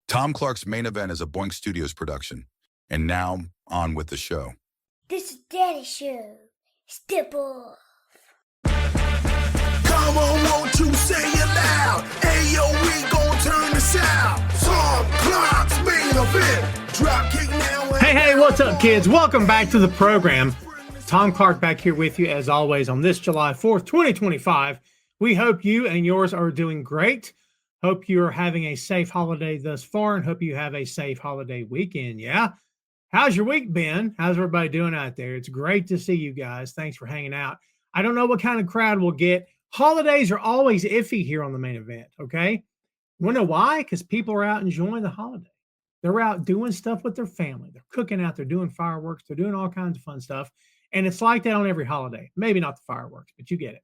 Tom Clark's Main Event is a Boink Studios production. And now, on with the show. This is Daddy's show. Step off. Come on, won't you say it loud? Ayo, we gon' turn this out. Tom Clark's Main Event. Drop kick now. Hey, what's up, kids? Welcome back to the program. Tom Clark back here with you, as always, on this July 4th, 2025. We hope you and yours are doing great. Hope you're having a safe holiday thus far, and hope you have a safe holiday weekend, yeah? How's your week been? How's everybody doing out there? It's great to see you guys. Thanks for hanging out. I don't know what kind of crowd we'll get. Holidays are always iffy here on the Main Event, okay? You want to know why? Because people are out enjoying the holiday. They're out doing stuff with their family. They're cooking out. They're doing fireworks. They're doing all kinds of fun stuff. And it's like that on every holiday. Maybe not the fireworks, but you get it.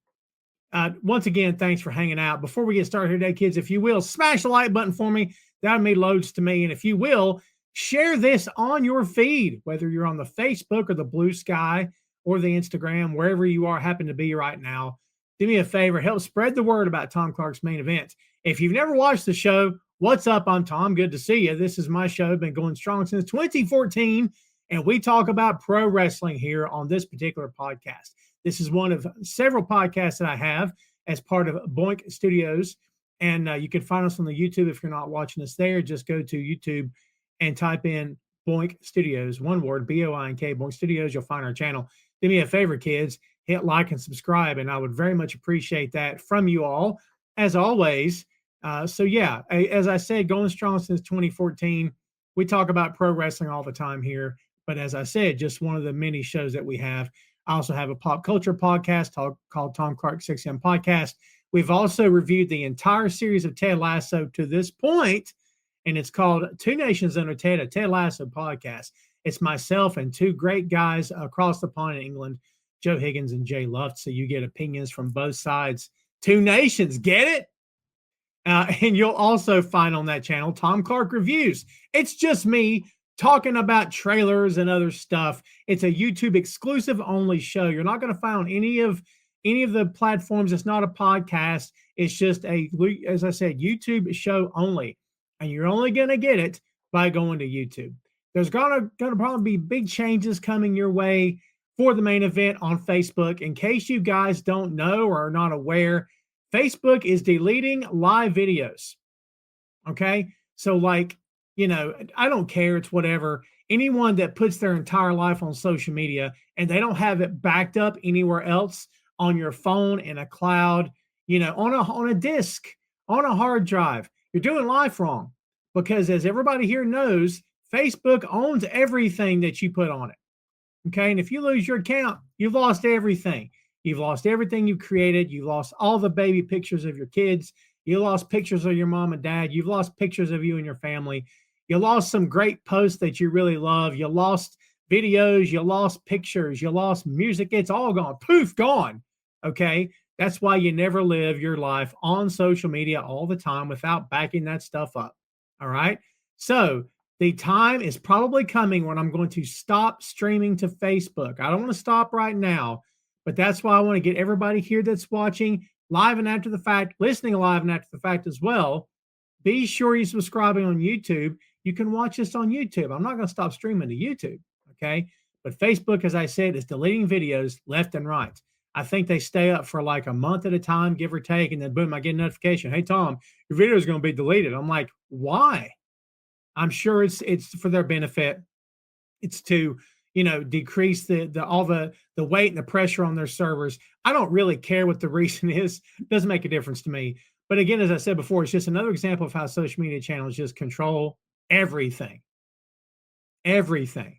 Once again, thanks for hanging out. Before we get started here today, kids, if you will, smash the like button for me. That would mean loads to me. And if you will, share this on your feed, whether you're on the Facebook or the Blue Sky or the Instagram, wherever you are, happen to be right now. Do me a favor, help spread the word about Tom Clark's Main Event. If you've never watched the show, what's up? I'm Tom. Good to see you. This is my show. Been going strong since 2014, and we talk about pro wrestling here on this particular podcast. This is one of several podcasts that I have as part of Boink Studios, and you can find us on the YouTube if you're not watching us there. Just go to YouTube and type in Boink Studios, one word, B-O-I-N-K, Boink Studios. You'll find our channel. Do me a favor, kids, hit like and subscribe, and I would very much appreciate that from you all, as always. As I said, going strong since 2014. We talk about pro wrestling all the time here, but as I said, just one of the many shows that we have. I also have a pop culture podcast called Tom Clark 6M Podcast. We've also reviewed the entire series of Ted Lasso to this point, and it's called Two Nations Under Ted, a Ted Lasso podcast. It's myself and two great guys across the pond in England, Joe Higgins and Jay Luft, so you get opinions from both sides. Two nations, get it? And you'll also find on that channel Tom Clark Reviews. It's just me talking about trailers and other stuff. It's a YouTube exclusive only show. You're not going to find on any of the platforms. It's not a podcast. It's just as I said, YouTube show only. And you're only going to get it by going to YouTube. There's going to probably be big changes coming your way for the Main Event on Facebook. In case you guys don't know or are not aware, Facebook is deleting live videos. Okay? So I don't care. It's whatever. Anyone that puts their entire life on social media and they don't have it backed up anywhere else on your phone, in a cloud, on a disk, on a hard drive, you're doing life wrong. Because as everybody here knows, Facebook owns everything that you put on it. Okay. And if you lose your account, you've lost everything. You've lost everything you created. You lost all the baby pictures of your kids. You lost pictures of your mom and dad. You've lost pictures of you and your family. You lost some great posts that you really love. You lost videos. You lost pictures. You lost music. It's all gone. Poof, gone. Okay. That's why you never live your life on social media all the time without backing that stuff up. All right. So the time is probably coming when I'm going to stop streaming to Facebook. I don't want to stop right now, but that's why I want to get everybody here that's watching live and after the fact, listening live and after the fact as well. Be sure you're subscribing on YouTube. You can watch us on YouTube. I'm not going to stop streaming to YouTube, okay? But Facebook, as I said, is deleting videos left and right. I think they stay up for like a month at a time, give or take, and then boom, I get a notification. Hey, Tom, your video is going to be deleted. I'm like, why? I'm sure it's for their benefit. It's to, decrease all the weight and the pressure on their servers. I don't really care what the reason is. It doesn't make a difference to me. But again, as I said before, it's just another example of how social media channels just control everything. Everything.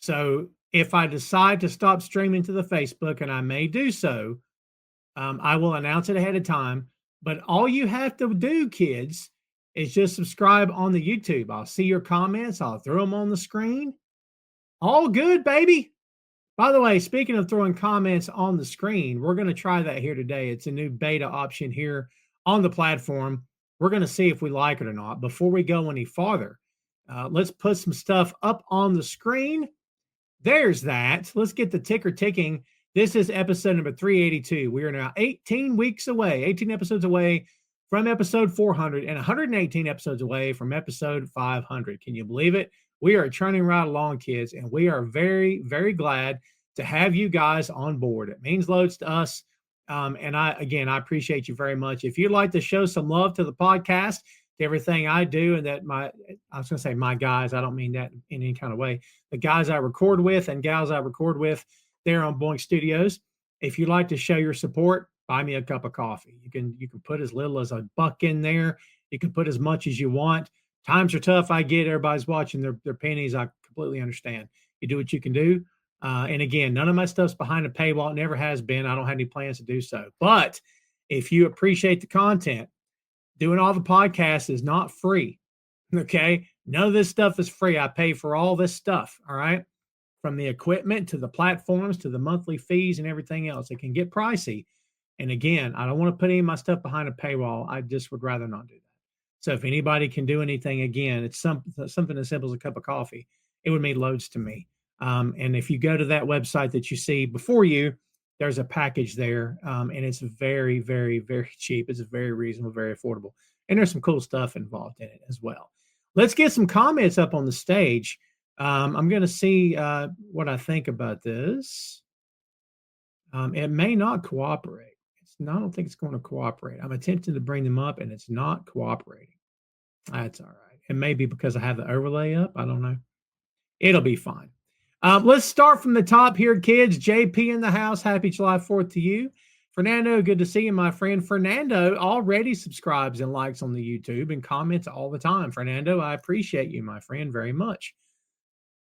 So if I decide to stop streaming to the Facebook, and I may do so, I will announce it ahead of time. But all you have to do, kids, is just subscribe on the YouTube. I'll see your comments. I'll throw them on the screen. All good, baby. By the way, speaking of throwing comments on the screen, we're going to try that here today. It's a new beta option here on the platform. We're going to see if we like it or not. Before we go any farther, let's put some stuff up on the screen. There's that. Let's get the ticker ticking. This is episode number 382. We are now 18 weeks away, 18 episodes away from episode 400 and 118 episodes away from episode 500. Can you believe it? We are churning right along, kids, and we are very, very glad to have you guys on board. It means loads to us. And I appreciate you very much. If you'd like to show some love to the podcast, to everything I do, and that I was going to say my guys, I don't mean that in any kind of way. The guys I record with and gals I record with there on Boink Studios. If you'd like to show your support, buy me a cup of coffee. You can put as little as $1 in there. You can put as much as you want. Times are tough. I get everybody's watching their pennies. I completely understand. You do what you can do. And again, none of my stuff's behind a paywall. It never has been. I don't have any plans to do so. But if you appreciate the content, doing all the podcasts is not free. Okay. None of this stuff is free. I pay for all this stuff. All right. From the equipment to the platforms to the monthly fees and everything else. It can get pricey. And again, I don't want to put any of my stuff behind a paywall. I just would rather not do that. So if anybody can do anything, again, it's something as simple as a cup of coffee. It would mean loads to me. And if you go to that website that you see before you, there's a package there. And it's very, very, very cheap. It's very reasonable, very affordable. And there's some cool stuff involved in it as well. Let's get some comments up on the stage. I'm going to see what I think about this. It may not cooperate. I don't think it's going to cooperate. I'm attempting to bring them up, and it's not cooperating. That's all right. It may be because I have the overlay up. I don't know. It'll be fine. Let's start from the top here, kids. JP in the house. Happy July 4th to you. Fernando, good to see you, my friend. Fernando already subscribes and likes on the YouTube and comments all the time. Fernando, I appreciate you, my friend, very much.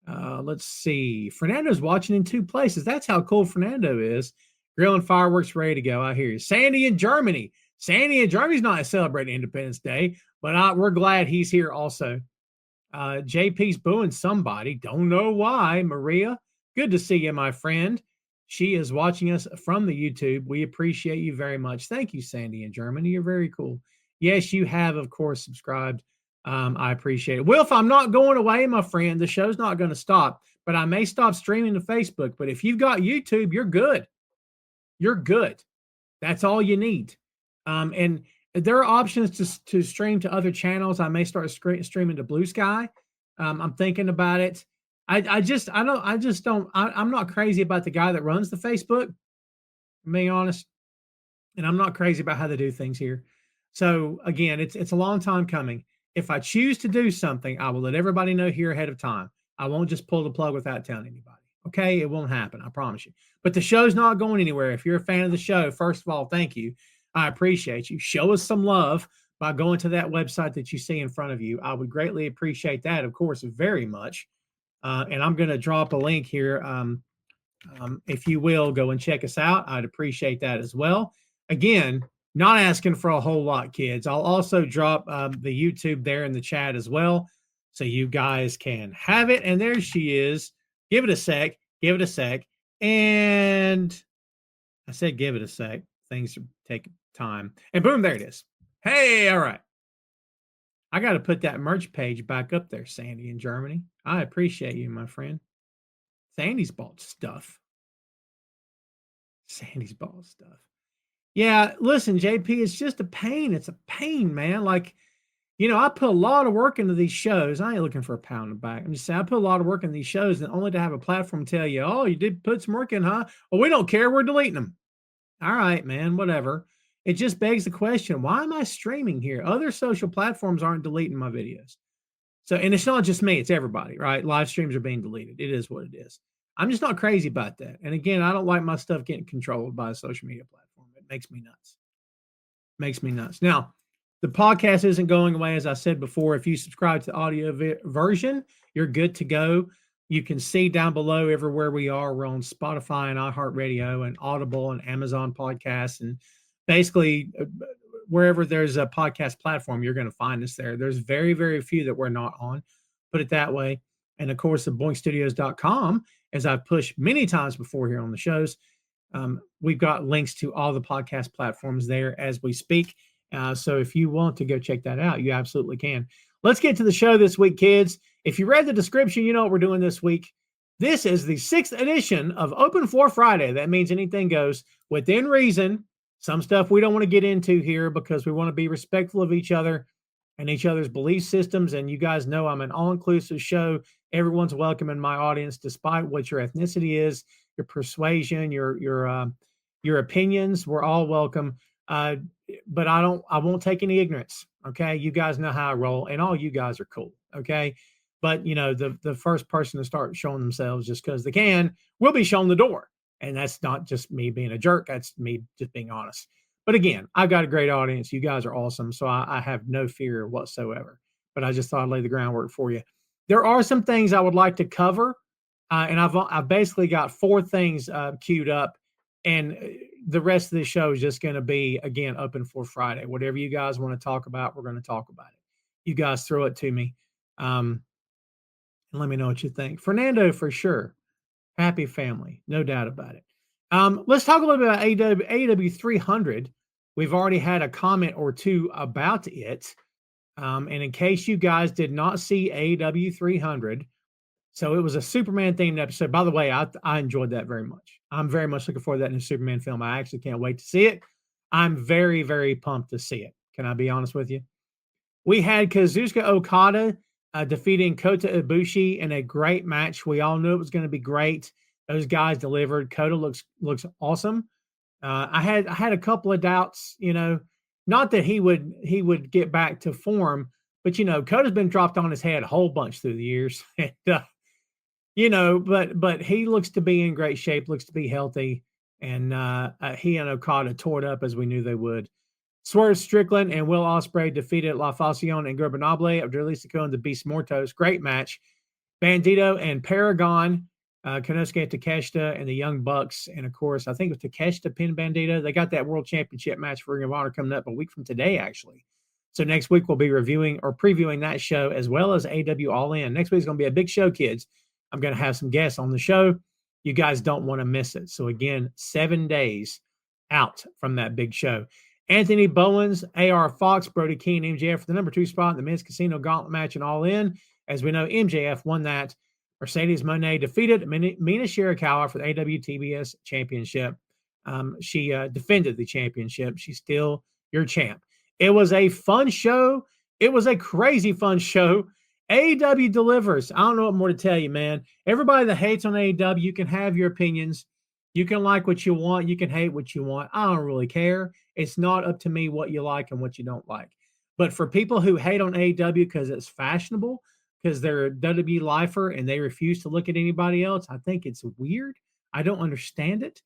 Let's see. Fernando's watching in 2 places. That's how cool Fernando is. Grill and fireworks ready to go. I hear you. Sandy in Germany. Sandy in Germany's not celebrating Independence Day, but we're glad he's here also. JP's booing somebody. Don't know why. Maria, good to see you, my friend. She is watching us from the YouTube. We appreciate you very much. Thank you, Sandy in Germany. You're very cool. Yes, you have, of course, subscribed. I appreciate it. Wilf, I'm not going away, my friend. The show's not going to stop, but I may stop streaming to Facebook. But if you've got YouTube, you're good. You're good. That's all you need. And there are options to stream to other channels. I may start streaming to Blue Sky. I'm thinking about it. I'm not crazy about the guy that runs the Facebook, to be honest. And I'm not crazy about how they do things here. So again, it's a long time coming. If I choose to do something, I will let everybody know here ahead of time. I won't just pull the plug without telling anybody. Okay, it won't happen. I promise you. But the show's not going anywhere. If you're a fan of the show, first of all, thank you. I appreciate you. Show us some love by going to that website that you see in front of you. I would greatly appreciate that, of course, very much. And I'm going to drop a link here. If you will, go and check us out. I'd appreciate that as well. Again, not asking for a whole lot, kids. I'll also drop the YouTube there in the chat as well, so you guys can have it. And there she is. Give it a sec. Give it a sec. And I said give it a sec. Things take time. And boom, there it is. Hey, all right. I got to put that merch page back up there, Sandy in Germany. I appreciate you, my friend. Sandy's bought stuff. Sandy's bought stuff. Yeah, listen, JP, it's just a pain. It's a pain, man. Like, I put a lot of work into these shows. I ain't looking for a pound in the back. I'm just saying I put a lot of work in these shows, and only to have a platform tell you, oh, you did put some work in, huh? Well, we don't care. We're deleting them. All right, man, whatever. It just begs the question, why am I streaming here? Other social platforms aren't deleting my videos. So, and it's not just me, it's everybody, right? Live streams are being deleted. It is what it is. I'm just not crazy about that. And again, I don't like my stuff getting controlled by a social media platform. It makes me nuts. Makes me nuts. Now, the podcast isn't going away. As I said before, if you subscribe to the audio version, you're good to go. You can see down below everywhere we are. We're on Spotify and iHeartRadio and Audible and Amazon Podcasts. And basically, wherever there's a podcast platform, you're going to find us there. There's very, very few that we're not on, put it that way. And of course, at boinkstudios.com, as I've pushed many times before here on the shows, we've got links to all the podcast platforms there as we speak. So if you want to go check that out, you absolutely can. Let's get to the show this week, kids. If you read the description, you know what we're doing this week. This is the 6th edition of Open Floor Friday. That means anything goes within reason. Some stuff we don't want to get into here because we want to be respectful of each other and each other's belief systems. And you guys know I'm an all-inclusive show. Everyone's welcome in my audience, despite what your ethnicity is, your persuasion, your opinions. We're all welcome. But I won't take any ignorance. Okay. You guys know how I roll, and all you guys are cool. Okay. But the first person to start showing themselves just because they can will be shown the door. And that's not just me being a jerk. That's me just being honest. But again, I've got a great audience. You guys are awesome. So I have no fear whatsoever. But I just thought I'd lay the groundwork for you. There are some things I would like to cover. And I've basically got 4 things queued up. And the rest of the show is just going to be, again, open for Friday. Whatever you guys want to talk about, we're going to talk about it. You guys throw it to me. And let me know what you think. Fernando, for sure. Happy family. No doubt about it. Let's talk a little bit about AEW 300. We've already had a comment or two about it. And in case you guys did not see AEW 300, so it was a Superman themed episode. By the way, I enjoyed that very much. I'm very much looking forward to that in a Superman film. I actually can't wait to see it. I'm very, very pumped to see it. Can I be honest with you? We had Kazuchika Okada defeating Kota Ibushi in a great match. We all knew it was going to be great. Those guys delivered. Kota looks awesome. I had a couple of doubts, not that he would get back to form, but Kota's been dropped on his head a whole bunch through the years. And, but he looks to be in great shape, looks to be healthy, and he and Okada tore it up as we knew they would. Swerve Strickland and Will Ospreay defeated La Facción and Gobernable of Jalisco and the Beast Mortos. Great match. Bandito and Paragon, Konosuke Takeshita and the Young Bucks. And, of course, I think it was Takeshita pinned Bandito. They got that World Championship match for Ring of Honor coming up a week from today, actually. So next week we'll be reviewing or previewing that show as well as AW All In. Next week's going to be a big show, kids. I'm going to have some guests on the show. You guys don't want to miss it. So, again, 7 days out from that big show. Anthony Bowens, AR Fox, Brody King, MJF for the number 2 spot in the men's casino gauntlet match and All In. As we know, MJF won that. Mercedes Moné defeated Mina Shirakawa for the AWTBS championship. She defended the championship. She's still your champ. It was a fun show. It was a crazy fun show. AEW delivers. I don't know what more to tell you, man. Everybody that hates on AEW, you can have your opinions. You can like what you want. You can hate what you want. I don't really care. It's not up to me what you like and what you don't like. But for people who hate on AEW because it's fashionable, because they're a WWE lifer and they refuse to look at anybody else, I think it's weird. I don't understand it.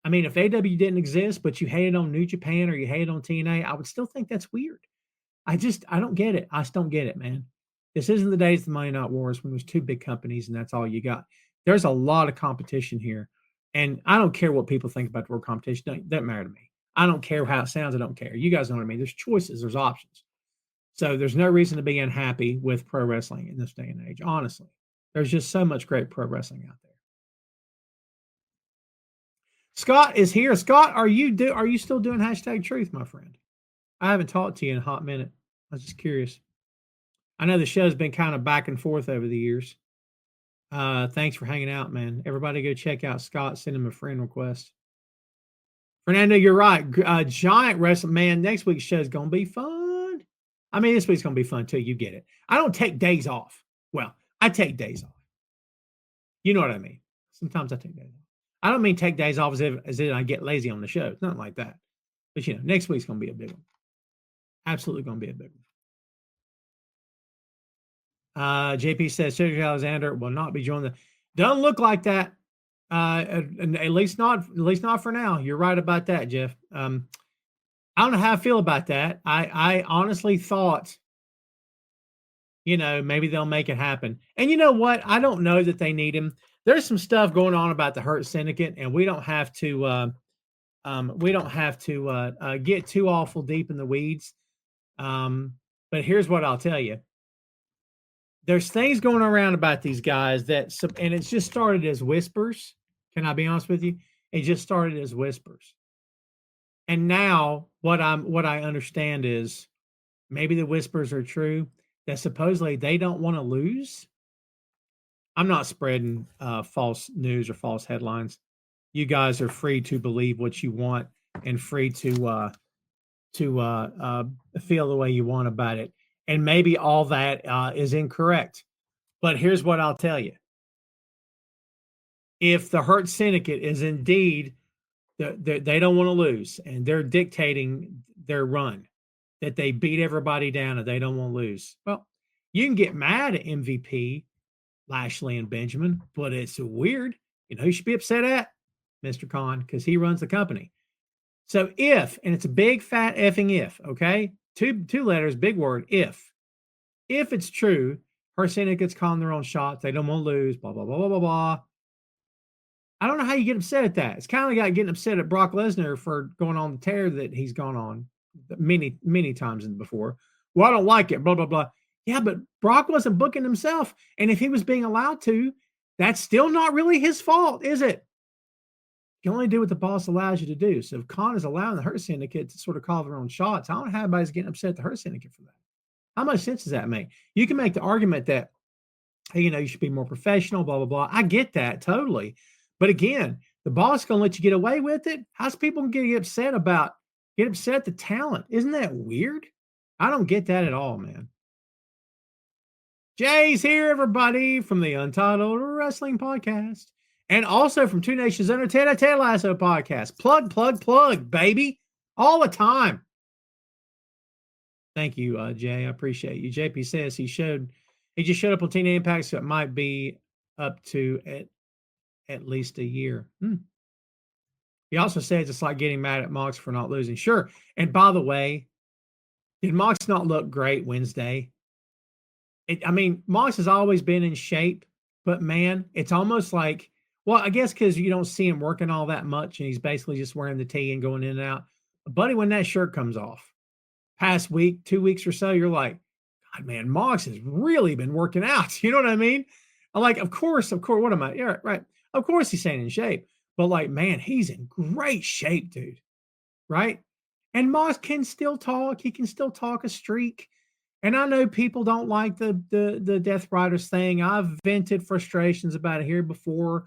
I mean, if AEW didn't exist, but you hated on New Japan or you hated on TNA, I would still think that's weird. I don't get it. I just don't get it, man. This isn't the days of the Monday Night Wars when there's 2 big companies and that's all you got. There's a lot of competition here. And I don't care what people think about the word competition. It doesn't matter to me. I don't care how it sounds. I don't care. You guys know what I mean. There's choices. There's options. So there's no reason to be unhappy with pro wrestling in this day and age. Honestly, there's just so much great pro wrestling out there. Scott is here. Scott, are you still doing #truth, my friend? I haven't talked to you in a hot minute. I was just curious. I know the show's been kind of back and forth over the years. Thanks for hanging out, man. Everybody go check out Scott. Send him a friend request. Fernando, you're right. Giant wrestling, man. Next week's show is going to be fun. I mean, this week's going to be fun too. You get it. I don't take days off. Well, I take days off. You know what I mean? Sometimes I take days off. I don't mean take days off as if I get lazy on the show. It's not like that. But, next week's going to be a big one. Absolutely going to be a big one. JP says Cedric Alexander will not be joining. Doesn't look like that. At least not for now. You're right about that, Jeff. I don't know how I feel about that. I honestly thought, maybe they'll make it happen. And you know what? I don't know that they need him. There's some stuff going on about the Hurt Syndicate, and we don't have to get too awful deep in the weeds. But here's what I'll tell you. There's things going around about these guys and it's just started as whispers. Can I be honest with you? It just started as whispers. And now what I understand is maybe the whispers are true, that supposedly they don't want to lose. I'm not spreading false news or false headlines. You guys are free to believe what you want. and free to feel the way you want about it. And maybe all that is incorrect. But here's what I'll tell you. If the Hurt Syndicate is indeed, they don't want to lose, and they're dictating their run, that they beat everybody down and they don't want to lose. Well, you can get mad at MVP, Lashley, and Benjamin, but it's weird. You know who you should be upset at? Mr. Khan, because he runs the company. So if, and it's a big fat effing if, okay? Two letters, big word, if. If it's true, Hurt Syndicate's calling their own shots, they don't want to lose, blah, blah, blah, blah, blah, blah. I don't know how you get upset at that. It's kind of like getting upset at Brock Lesnar for going on the tear that he's gone on many, many times before. Well, I don't like it, blah, blah, blah. Yeah, but Brock wasn't booking himself. And if he was being allowed to, that's still not really his fault, is it? You only do what the boss allows you to do. So if Khan is allowing the Hurt Syndicate to sort of call their own shots, I don't know how anybody's getting upset at the Hurt Syndicate for that. How much sense does that make? You can make the argument that, hey, you should be more professional, blah, blah, blah. I get that totally. But again, the boss is going to let you get away with it. How's people get upset at the talent? Isn't that weird? I don't get that at all, man. Jay's here, everybody, from the Untitled Wrestling Podcast. And also from Two Nations Under Ted Lasso Podcast. Plug, baby. All the time. Thank you, Jay. I appreciate you. JP says he just showed up on TNA Impact, so it might be up to at least a year. He also says it's like getting mad at Mox for not losing. Sure. And by the way, did Mox not look great Wednesday? Mox has always been in shape, but man, it's almost like, well, I guess because you don't see him working all that much and he's basically just wearing the tee and going in and out. But buddy, when that shirt comes off, past week, 2 weeks or so, you're like, God, man, Mox has really been working out. You know what I mean? I'm like, of course, what am I? Yeah, right. Of course he's staying in shape. But like, man, he's in great shape, dude. Right? And Mox can still talk. He can still talk a streak. And I know people don't like the Death Riders thing. I've vented frustrations about it here before.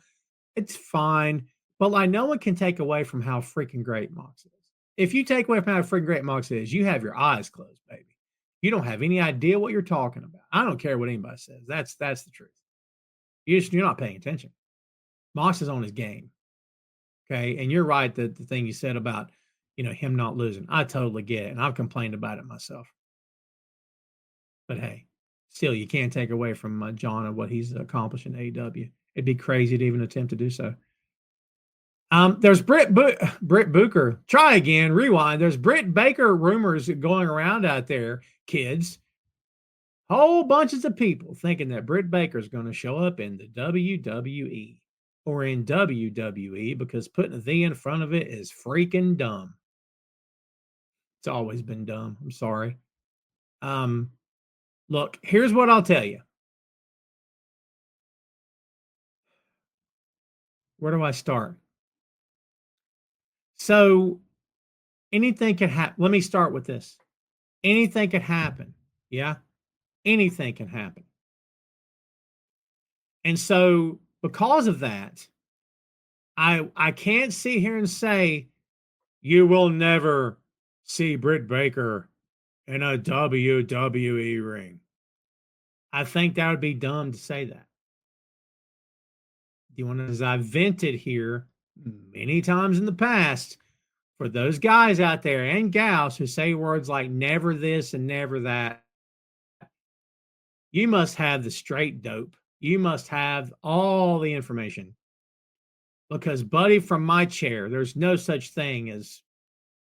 It's fine. But like, no one can take away from how freaking great Mox is. If you take away from how freaking great Mox is, you have your eyes closed, baby. You don't have any idea what you're talking about. I don't care what anybody says. That's the truth. You're not paying attention. Mox is on his game. Okay. And you're right that the thing you said about, him not losing, I totally get it. And I've complained about it myself. But hey, still, you can't take away from John and what he's accomplished in AEW. It'd be crazy to even attempt to do so. There's Britt Baker. Try again. Rewind. There's Britt Baker rumors going around out there, kids. Whole bunches of people thinking that Britt Baker is going to show up in the WWE or in WWE because putting a "the" in front of it is freaking dumb. It's always been dumb. I'm sorry. Look, here's what I'll tell you. Where do I start? So anything can happen. Let me start with this. Anything can happen. Yeah. Anything can happen. And so because of that, I can't sit here and say you will never see Britt Baker in a WWE ring. I think that would be dumb to say that. Do you want to, as I've vented here many times in the past, for those guys out there and gals who say words like never this and never that, you must have the straight dope. You must have all the information. Because, buddy, from my chair, there's no such thing as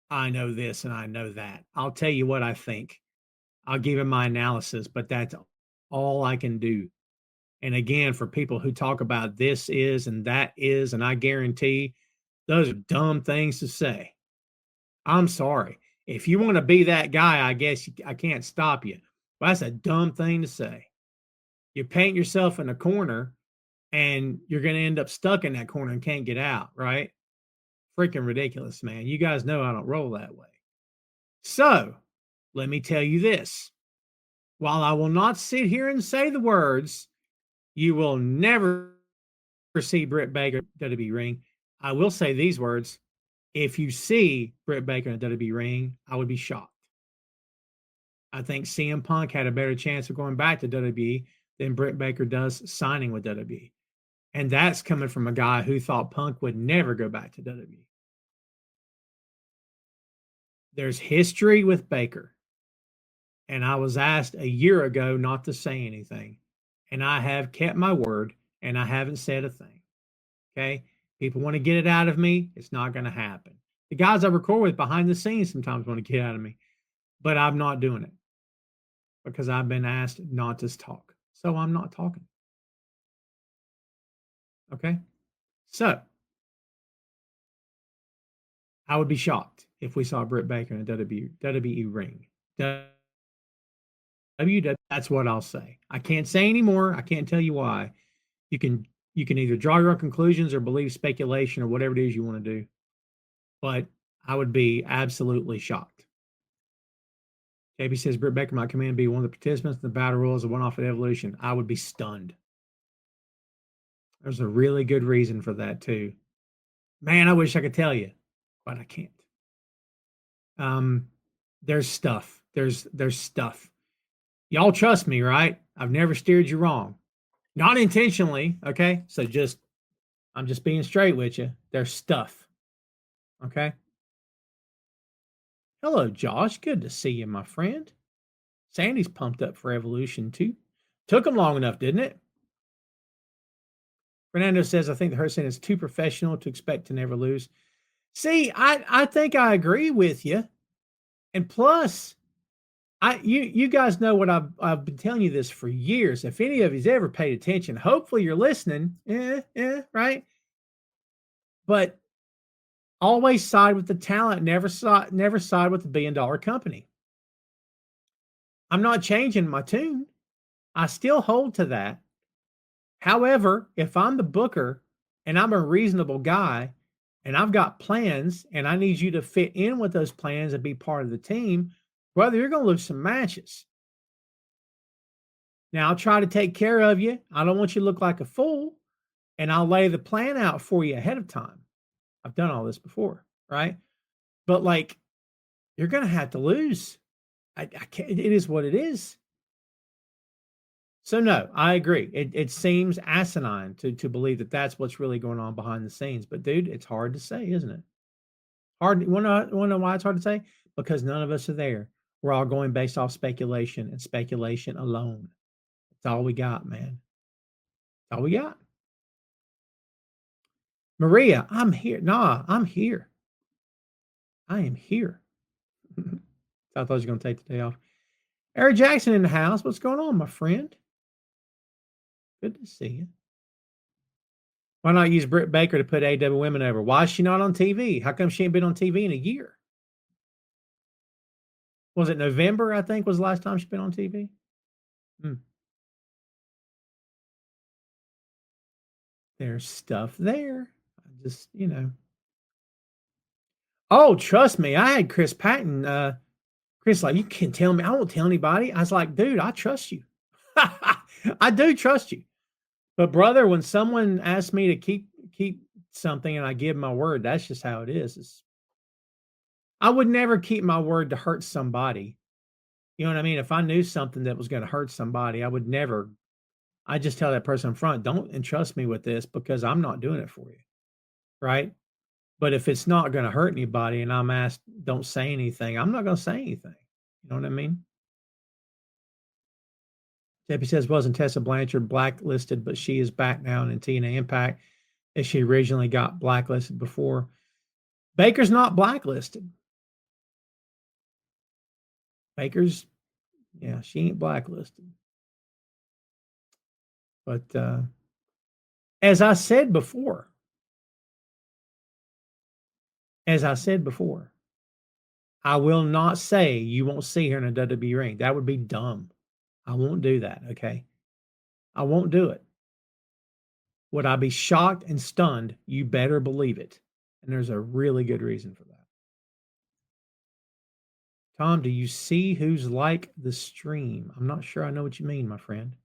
I know this and I know that. I'll tell you what I think. I'll give him my analysis, but that's all I can do. And again, for people who talk about this is and that is, and I guarantee those are dumb things to say. I'm sorry. If you want to be that guy, I guess I can't stop you. But that's a dumb thing to say. You paint yourself in a corner and you're going to end up stuck in that corner and can't get out, right? Freaking ridiculous, man. You guys know I don't roll that way. So let me tell you this. While I will not sit here and say the words, you will never see Britt Baker WWE ring, I will say these words. If you see Britt Baker in a WWE ring, I would be shocked. I think CM Punk had a better chance of going back to WWE than Britt Baker does signing with WWE. And that's coming from a guy who thought Punk would never go back to WWE. There's history with Baker. And I was asked a year ago not to say anything. And I have kept my word and I haven't said a thing. Okay. People want to get it out of me. It's not going to happen. The guys I record with behind the scenes sometimes want to get out of me, but I'm not doing it because I've been asked not to talk. So I'm not talking. Okay. So I would be shocked if we saw Britt Baker in a WWE ring. WWE, that's what I'll say. I can't say anymore. I can't tell you why. You can either draw your own conclusions or believe speculation or whatever it is you want to do. But I would be absolutely shocked. JB says Britt Baker might come in and be one of the participants in the battle royal as a one-off at Evolution. I would be stunned. There's a really good reason for that too. Man, I wish I could tell you, but I can't. There's stuff. There's stuff. Y'all trust me, right? I've never steered you wrong. Not intentionally, okay? So I'm just being straight with you. There's stuff. Okay? Hello, Josh. Good to see you, my friend. Sandy's pumped up for Evolution too. Took him long enough, didn't it? Fernando says, I think the Hurricane is too professional to expect to never lose. See, I think I agree with you. And plus, you guys know what I've been telling you this for years. If any of you's ever paid attention, hopefully you're listening. Right? But always side with the talent, never side with the billion-dollar company. I'm not changing my tune. I still hold to that. However, if I'm the booker and I'm a reasonable guy and I've got plans and I need you to fit in with those plans and be part of the team, brother, you're going to lose some matches. Now, I'll try to take care of you. I don't want you to look like a fool, and I'll lay the plan out for you ahead of time. I've done all this before, right? But like, you're going to have to lose. I can't, it is what it is. So no, I agree. It seems asinine to believe that that's what's really going on behind the scenes. But dude, it's hard to say, isn't it? Hard. Want to know why it's hard to say? Because none of us are there. We're all going based off speculation and speculation alone. That's all we got, man. That's all we got. Maria, I'm here. Nah, I'm here. I am here. I thought I was going to take the day off. Eric Jackson in the house. What's going on, my friend? Good to see you. Why not use Britt Baker to put AEW women over? Why is she not on TV? How come she ain't been on TV in a year? Was it November, I think, was the last time she's been on TV? There's stuff there. I just, Oh, trust me. I had Chris Patton. Chris, like, you can tell me. I won't tell anybody. I was like, dude, I trust you. I do trust you. But brother, when someone asks me to keep something and I give my word, that's just how it is. I would never keep my word to hurt somebody. You know what I mean? If I knew something that was going to hurt somebody, I would never. I just tell that person in front, don't entrust me with this because I'm not doing it for you. Right? But if it's not going to hurt anybody and I'm asked, don't say anything, I'm not going to say anything. You know what I mean? JP says, wasn't Tessa Blanchard blacklisted, but she is back now in TNA Impact as she originally got blacklisted before. Baker's not blacklisted. Baker's, yeah, she ain't blacklisted. But as I said before, I will not say you won't see her in a WWE ring. That would be dumb. I won't do that, okay? I won't do it. Would I be shocked and stunned? You better believe it. And there's a really good reason for that. Tom, do you see who's like the stream? I'm not sure I know what you mean, my friend.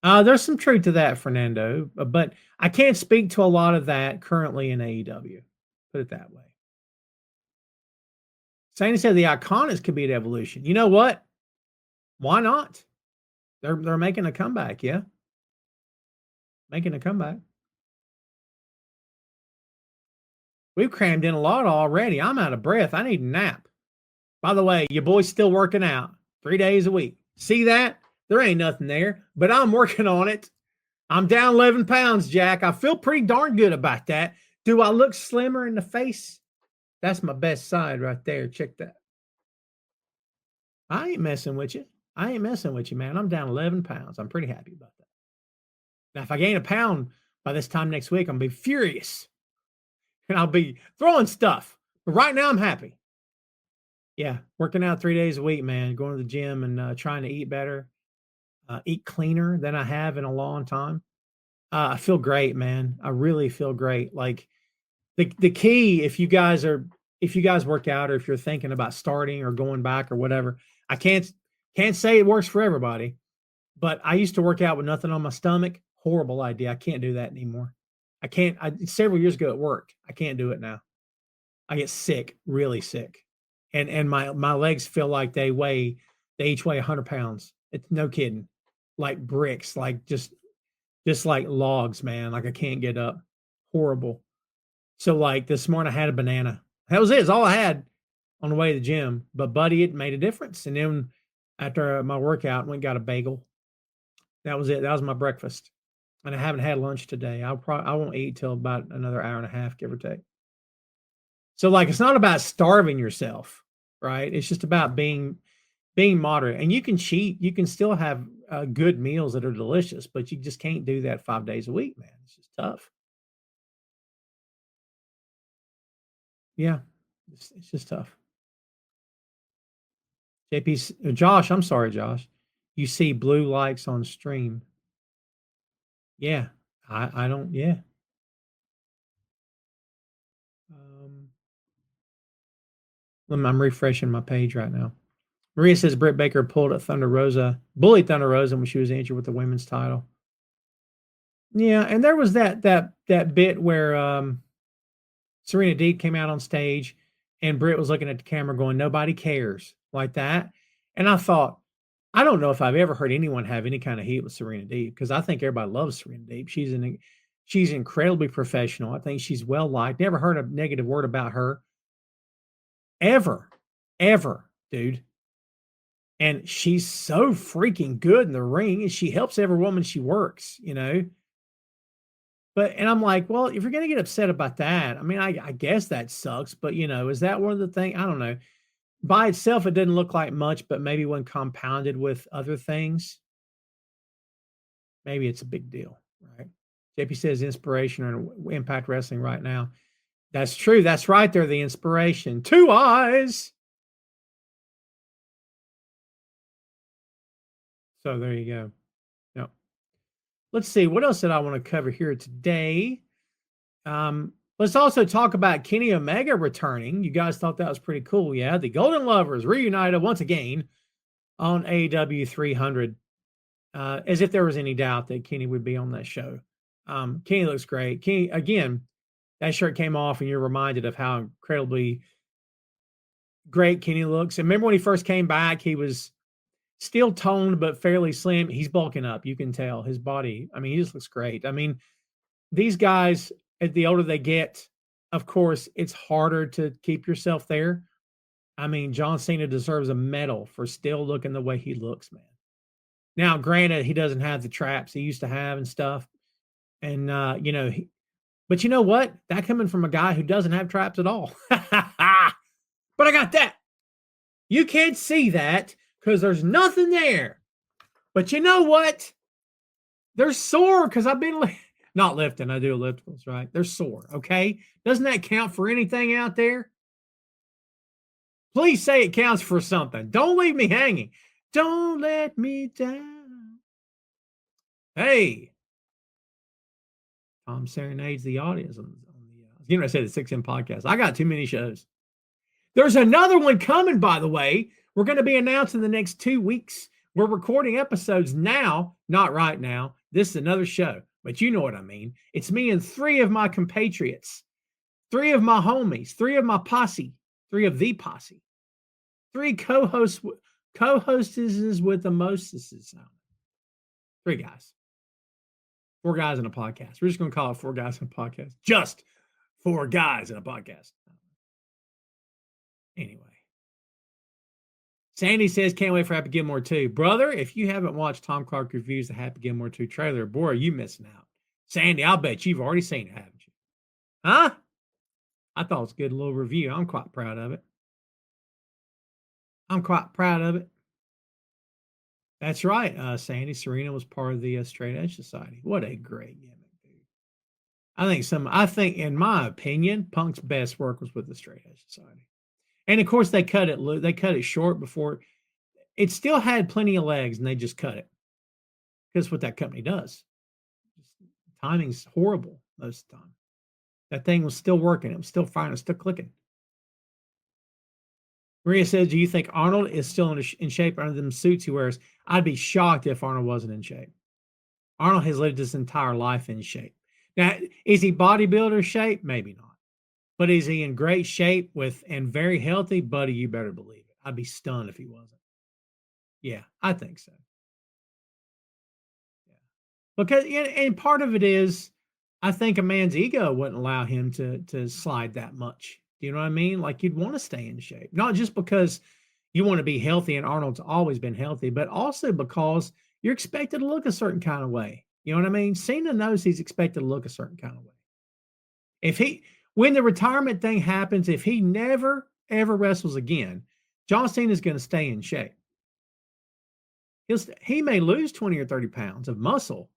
There's some truth to that, Fernando, but I can't speak to a lot of that currently in AEW. Put it that way. Sandy said the Iconics could be at Evolution. You know what? Why not? They're making a comeback, yeah. Making a comeback. We've crammed in a lot already. I'm out of breath. I need a nap. By the way, your boy's still working out 3 days a week. See that? There ain't nothing there, but I'm working on it. I'm down 11 pounds, Jack. I feel pretty darn good about that. Do I look slimmer in the face? That's my best side right there. Check that. I ain't messing with you. I ain't messing with you, man. I'm down 11 pounds. I'm pretty happy about that. Now, if I gain a pound by this time next week, I'm going to be furious. And I'll be throwing stuff. But right now, I'm happy. Yeah, working out 3 days a week, man. Going to the gym and trying to eat better, eat cleaner than I have in a long time. I feel great, man. I really feel great. Like the key, if you guys work out or if you're thinking about starting or going back or whatever, I can't say it works for everybody, but I used to work out with nothing on my stomach. Horrible idea. I can't do that anymore. Several years ago it worked. I can't do it now. I get sick, really sick. And my legs feel like they each weigh 100 pounds. It's no kidding. Like bricks, like just like logs, man. Like I can't get up. Horrible. So like this morning I had a banana. That was it. It's all I had on the way to the gym. But buddy, it made a difference. And then after my workout, went and got a bagel. That was it. That was my breakfast. And I haven't had lunch today. I won't eat till about another hour and a half, give or take. So like it's not about starving yourself, right? It's just about being moderate. And you can cheat. You can still have good meals that are delicious, but you just can't do that 5 days a week, man. It's just tough. Yeah, it's just tough. Josh, I'm sorry, Josh. You see blue likes on stream. Yeah, I don't, yeah. I'm refreshing my page right now. Maria says Britt Baker bullied Thunder Rosa when she was injured with the women's title. Yeah, and there was that bit where Serena Deeb came out on stage and Britt was looking at the camera going, nobody cares, like that. And I thought, I don't know if I've ever heard anyone have any kind of heat with Serena Deeb because I think everybody loves Serena Deeb. She's incredibly professional. I think she's well liked. Never heard a negative word about her. Ever, dude. And she's so freaking good in the ring and she helps every woman she works, you know. And I'm like, well, if you're going to get upset about that, I mean, I guess that sucks, but you know, is that one of the things? I don't know. By itself, it didn't look like much, but maybe when compounded with other things, maybe it's a big deal, right? JP says inspiration or Impact Wrestling right now. That's true. That's right there, the inspiration. 2 eyes. So there you go. Yep. Let's see. What else did I want to cover here today? Let's also talk about Kenny Omega returning. You guys thought that was pretty cool. Yeah. The Golden Lovers reunited once again on AEW 300. As if there was any doubt that Kenny would be on that show. Kenny looks great. Kenny, again, that shirt came off and you're reminded of how incredibly great Kenny looks. And remember when he first came back, he was still toned, but fairly slim. He's bulking up. You can tell his body. I mean, he just looks great. I mean, these guys, as the older they get, of course, it's harder to keep yourself there. I mean, John Cena deserves a medal for still looking the way he looks, man. Now, granted, he doesn't have the traps he used to have and stuff. And, you know, but you know what? That coming from a guy who doesn't have traps at all. But I got that. You can't see that because there's nothing there. But you know what? They're sore because I've been not lifting. I do ellipticals, right? They're sore, okay? Doesn't that count for anything out there? Please say it counts for something. Don't leave me hanging. Don't let me down. Hey. Tom serenades the audience on the, I was going to say the 6M podcast. I got too many shows. There's another one coming, by the way. We're going to be announcing the next 2 weeks. We're recording episodes now, not right now. This is another show, but you know what I mean. It's me and 3 of my compatriots, 3 of my homies, 3 of my posse, 3 of the posse, 3 co-hostesses with the mostesses. 3 guys. 4 guys in a podcast. We're just going to call it 4 guys in a podcast. Just 4 guys in a podcast. Anyway. Sandy says, can't wait for Happy Gilmore 2. Brother, if you haven't watched Tom Clark Reviews the Happy Gilmore 2 trailer, boy, are you missing out. Sandy, I'll bet you've already seen it, haven't you? Huh? I thought it was a good little review. I'm quite proud of it. That's right, Sandy. Serena was part of the Straight Edge Society. What a great gimmick, dude. I think, in my opinion, Punk's best work was with the Straight Edge Society. And of course, they cut it short before it still had plenty of legs, and they just cut it. Because what that company does. Timing's horrible most of the time. That thing was still working. It was still fine. It was still clicking. Maria says, do you think Arnold is still in shape under them suits he wears? I'd be shocked if Arnold wasn't in shape. Arnold has lived his entire life in shape. Now, is he bodybuilder shape? Maybe not. But is he in great shape and very healthy? Buddy, you better believe it. I'd be stunned if he wasn't. Yeah, I think so. Yeah. Because, and part of it is, I think a man's ego wouldn't allow him to slide that much. Do you know what I mean? Like, you'd want to stay in shape, not just because you want to be healthy, and Arnold's always been healthy, but also because you're expected to look a certain kind of way. You know what I mean? Cena knows he's expected to look a certain kind of way. When the retirement thing happens, if he never, ever wrestles again, John Cena is going to stay in shape. He may lose 20 or 30 pounds of muscle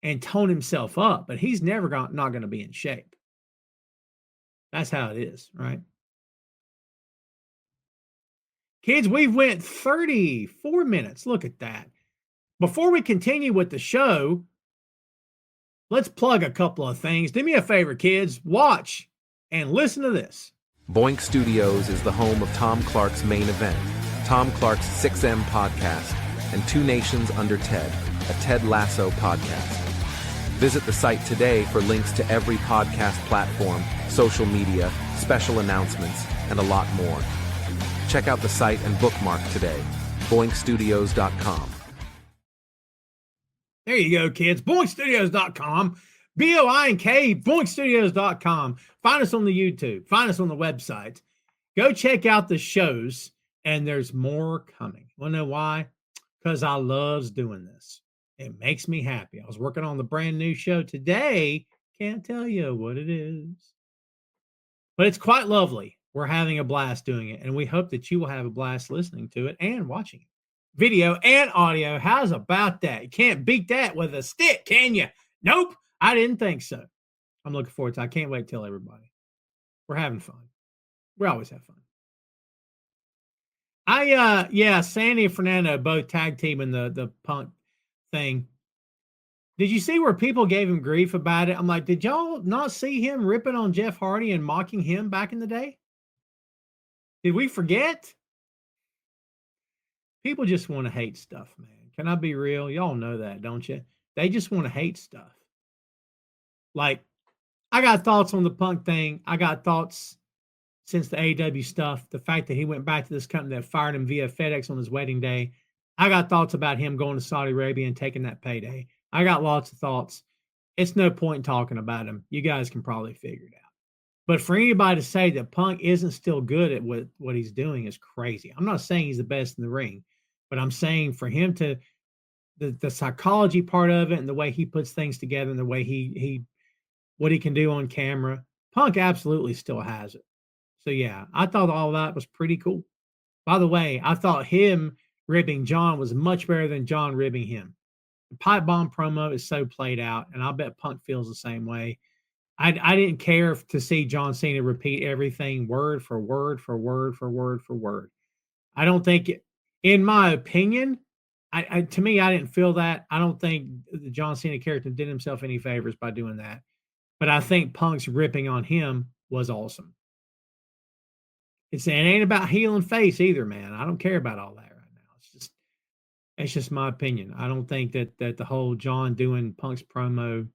and tone himself up, but he's never not going to be in shape. That's how it is, right? Kids, we've went 34 minutes. Look at that. Before we continue with the show, let's plug a couple of things. Do me a favor, kids. Watch and listen to this. Boink Studios is the home of Tom Clark's main event, Tom Clark's 6M podcast, and Two Nations Under Ted, a Ted Lasso podcast. Visit the site today for links to every podcast platform, social media, special announcements, and a lot more. Check out the site and bookmark today, boinkstudios.com. There you go, kids. BoinkStudios.com. BOINK, BoinkStudios.com. Find us on the YouTube. Find us on the website. Go check out the shows, and there's more coming. Want to know why? Because I loves doing this. It makes me happy. I was working on the brand new show today. Can't tell you what it is. But it's quite lovely. We're having a blast doing it, and we hope that you will have a blast listening to it and watching it. Video and audio. How's about that? You can't beat that with a stick, can you? Nope. I didn't think so. I'm looking forward to it. I can't wait to tell everybody. We're having fun. We always have fun. Sandy and Fernando both tag teaming the Punk thing. Did you see where people gave him grief about it? I'm like, did y'all not see him ripping on Jeff Hardy and mocking him back in the day? Did we forget? People just want to hate stuff, man. Can I be real? Y'all know that, don't you? They just want to hate stuff. Like, I got thoughts on the Punk thing. I got thoughts since the AEW stuff. The fact that he went back to this company that fired him via FedEx on his wedding day. I got thoughts about him going to Saudi Arabia and taking that payday. I got lots of thoughts. It's no point in talking about him. You guys can probably figure it out. But for anybody to say that Punk isn't still good at what he's doing is crazy. I'm not saying he's the best in the ring, but I'm saying for him to the psychology part of it and the way he puts things together and the way he what he can do on camera, Punk absolutely still has it. So yeah, I thought all that was pretty cool. By the way, I thought him ribbing John was much better than John ribbing him. The pipe bomb promo is so played out, and I bet Punk feels the same way. I didn't care to see John Cena repeat everything word for word for word for word for word. I don't think, in my opinion, to me, I didn't feel that. I don't think the John Cena character did himself any favors by doing that. But I think Punk's ripping on him was awesome. It ain't about heel and face either, man. I don't care about all that right now. It's just It's just my opinion. I don't think that the whole John doing Punk's promo,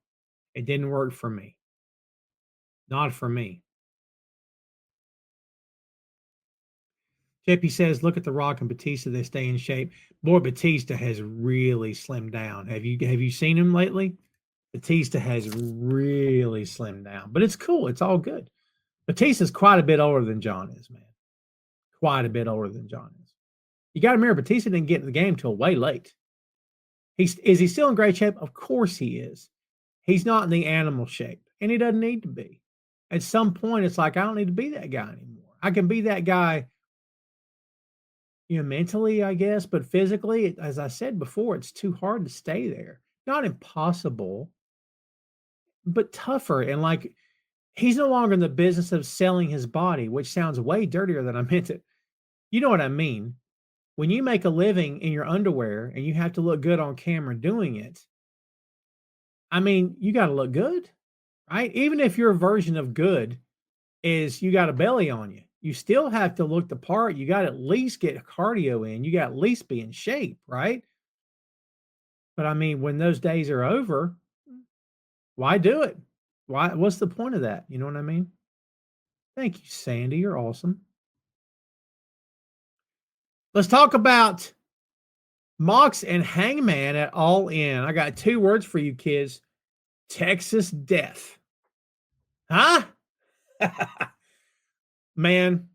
it didn't work for me. Not for me. JP says, look at The Rock and Batista, they stay in shape. Boy, Batista has really slimmed down. Have you seen him lately? Batista has really slimmed down, but it's cool. It's all good. Batista's quite a bit older than John is, man. Quite a bit older than John is. You got to remember, Batista didn't get in the game till way late. Is he still in great shape? Of course he is. He's not in the animal shape, and he doesn't need to be. At some point, it's like, I don't need to be that guy anymore. I can be that guy, mentally, I guess, but physically, as I said before, it's too hard to stay there. Not impossible, but tougher. And like, he's no longer in the business of selling his body, which sounds way dirtier than I meant it. You know what I mean? When you make a living in your underwear and you have to look good on camera doing it, I mean, you got to look good, right? Even if your version of good is you got a belly on you, you still have to look the part. You got to at least get cardio in. You got to at least be in shape, right? But I mean, when those days are over, why do it? Why? What's the point of that? You know what I mean? Thank you, Sandy. You're awesome. Let's talk about Mox and Hangman at All In. I got 2 words for you kids. Texas death. Huh? Man,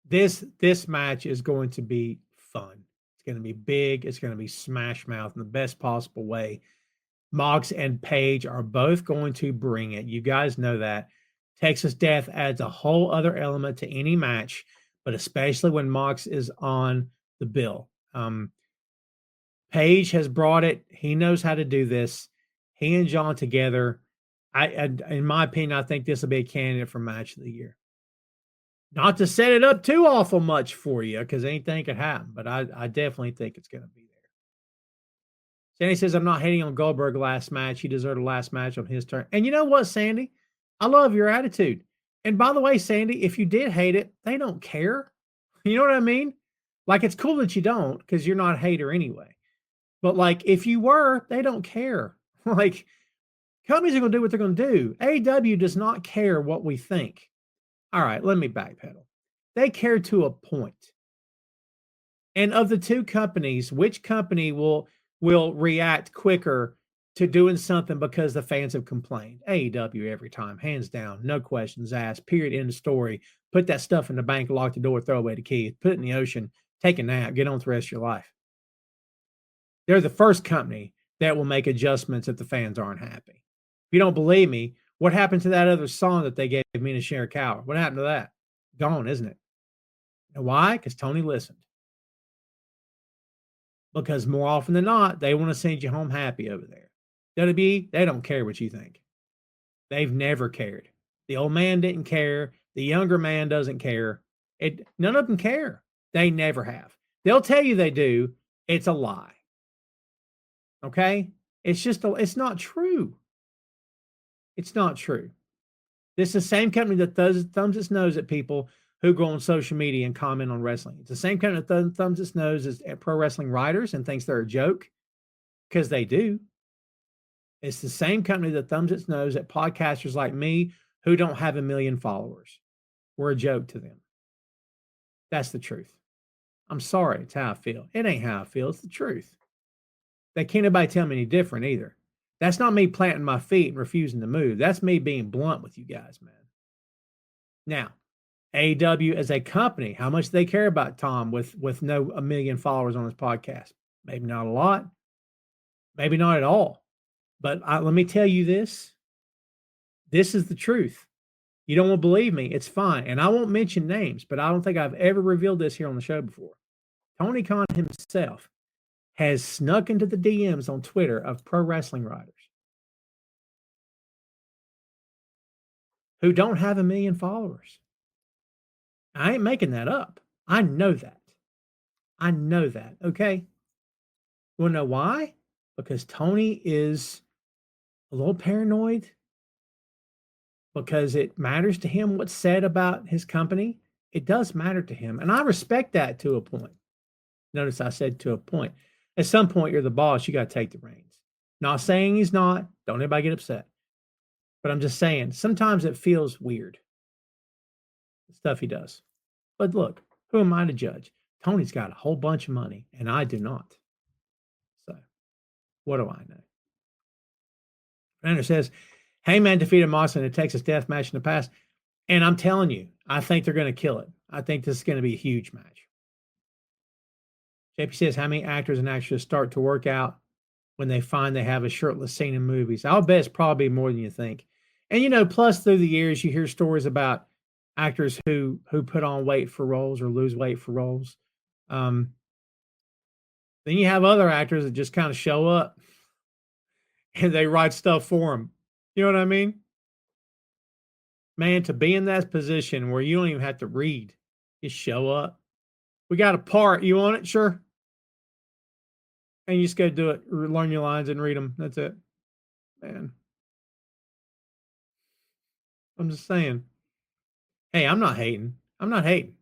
this match is going to be fun. It's going to be big. It's going to be smash mouth in the best possible way. Mox and Paige are both going to bring it. You guys know that. Texas death adds a whole other element to any match, but especially when Mox is on the bill. Paige has brought it. He knows how to do this. He and John together, in my opinion, I think this will be a candidate for match of the year. Not to set it up too awful much for you, because anything could happen, but I definitely think it's going to be there. Sandy says, I'm not hating on Goldberg last match. He deserved a last match on his turn. And you know what, Sandy? I love your attitude. And by the way, Sandy, if you did hate it, they don't care. You know what I mean? Like, it's cool that you don't, because you're not a hater anyway. But like, if you were, they don't care. Like, companies are going to do what they're going to do. AEW does not care what we think. All right, let me backpedal. They care to a point. And of the 2 companies, which company will react quicker to doing something because the fans have complained? AEW every time, hands down, no questions asked, period, end of story. Put that stuff in the bank, lock the door, throw away the key, put it in the ocean, take a nap, get on with the rest of your life. They're the first company that will make adjustments if the fans aren't happy. If you don't believe me, what happened to that other song that they gave me to Share Cower? What happened to that? Gone, isn't it? And why? Because Tony listened. Because more often than not, they want to send you home happy over there. WWE, they don't care what you think. They've never cared. The old man didn't care. The younger man doesn't care. None of them care. They never have. They'll tell you they do. It's a lie. Okay? It's not true. It's not true. This is the same company that thumbs its nose at people who go on social media and comment on wrestling. It's the same company that thumbs its nose at pro wrestling writers and thinks they're a joke, because they do. It's the same company that thumbs its nose at podcasters like me who don't have 1 million followers. We're a joke to them. That's the truth. I'm sorry. It's how I feel. It ain't how I feel. It's the truth. They can't nobody tell me any different either. That's not me planting my feet and refusing to move. That's me being blunt with you guys, man. Now, AEW as a company, how much do they care about Tom with no 1 million followers on his podcast? Maybe not a lot. Maybe not at all. But let me tell you this. This is the truth. You don't want to believe me. It's fine. And I won't mention names, but I don't think I've ever revealed this here on the show before. Tony Khan himself has snuck into the DMs on Twitter of pro wrestling writers who don't have 1 million followers. I ain't making that up. I know that. I know that. Okay. You want to know why? Because Tony is a little paranoid, because it matters to him what's said about his company. It does matter to him. And I respect that to a point. Notice I said to a point. At some point, you're the boss. You got to take the reins. Not saying he's not. Don't anybody get upset. But I'm just saying, sometimes it feels weird, the stuff he does. But look, who am I to judge? Tony's got a whole bunch of money, and I do not. So, what do I know? Brandon says, Heyman defeated Moxley in a Texas death match in the past. And I'm telling you, I think they're going to kill it. I think this is going to be a huge match. JP says, how many actors and actresses start to work out when they find they have a shirtless scene in movies? I'll bet it's probably more than you think. And, you know, plus through the years, you hear stories about actors who put on weight for roles or lose weight for roles. Then you have other actors that just kind of show up and they write stuff for them. You know what I mean? Man, to be in that position where you don't even have to read, just show up. We got a part. You want it? Sure. And you just got to do it. Learn your lines and read them. That's it. Man. I'm just saying. Hey, I'm not hating. I'm not hating.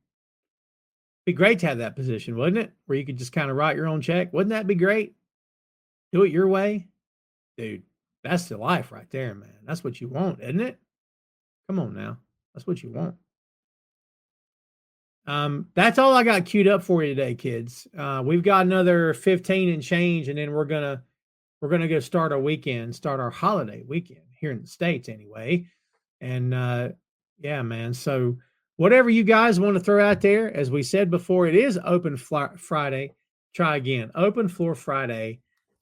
Be great to have that position, wouldn't it? Where you could just kind of write your own check. Wouldn't that be great? Do it your way. Dude, that's the life right there, man. That's what you want, isn't it? Come on now. That's what you want. That's all I got queued up for you today, kids. We've got another 15 and change, and then we're gonna go start our holiday weekend here in the States anyway. And yeah, man. So whatever you guys want to throw out there, as we said before, it is Open Friday. Try again. Open Floor Friday,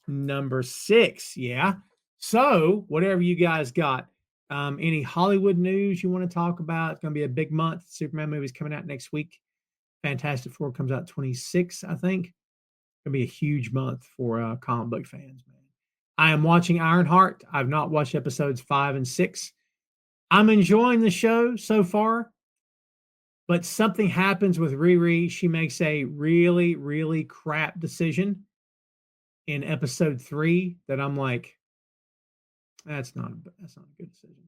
number 6. Yeah. So whatever you guys got. Any Hollywood news you want to talk about? It's going to be a big month. Superman movie's coming out next week. Fantastic Four comes out 26, I think. It's going to be a huge month for comic book fans, man. I am watching Ironheart. I've not watched episodes 5 and 6. I'm enjoying the show so far, but something happens with Riri. She makes a really, really crap decision in episode 3 that I'm like, that's not a good decision.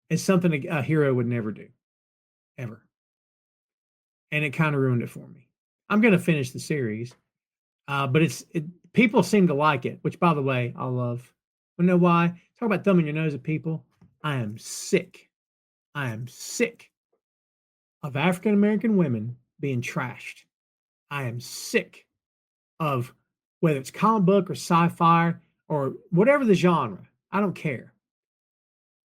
It's something a hero would never do, ever. And it kind of ruined it for me. I'm going to finish the series, but people seem to like it, which, by the way, I love. You know why? Talk about thumbing your nose at people. I am sick. I am sick of African American women being trashed. I am sick of whether it's comic book or sci-fi or whatever the genre. I don't care.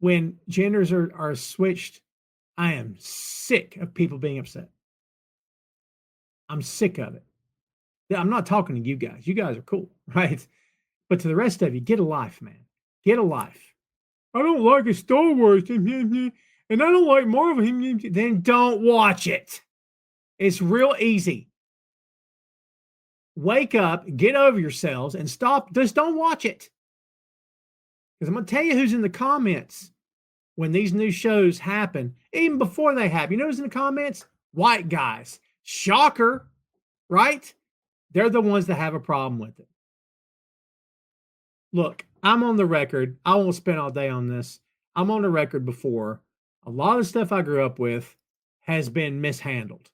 When genders are switched, I am sick of people being upset. I'm sick of it. I'm not talking to you guys. You guys are cool, right? But to the rest of you, get a life, man. Get a life. I don't like a Star Wars, and I don't like Marvel. Then don't watch it. It's real easy. Wake up, get over yourselves, and stop. Just don't watch it. Because I'm going to tell you who's in the comments when these new shows happen, even before they happen. You know who's in the comments? White guys. Shocker, right? They're the ones that have a problem with it. Look, I'm on the record. I won't spend all day on this. I'm on the record before. A lot of the stuff I grew up with has been mishandled.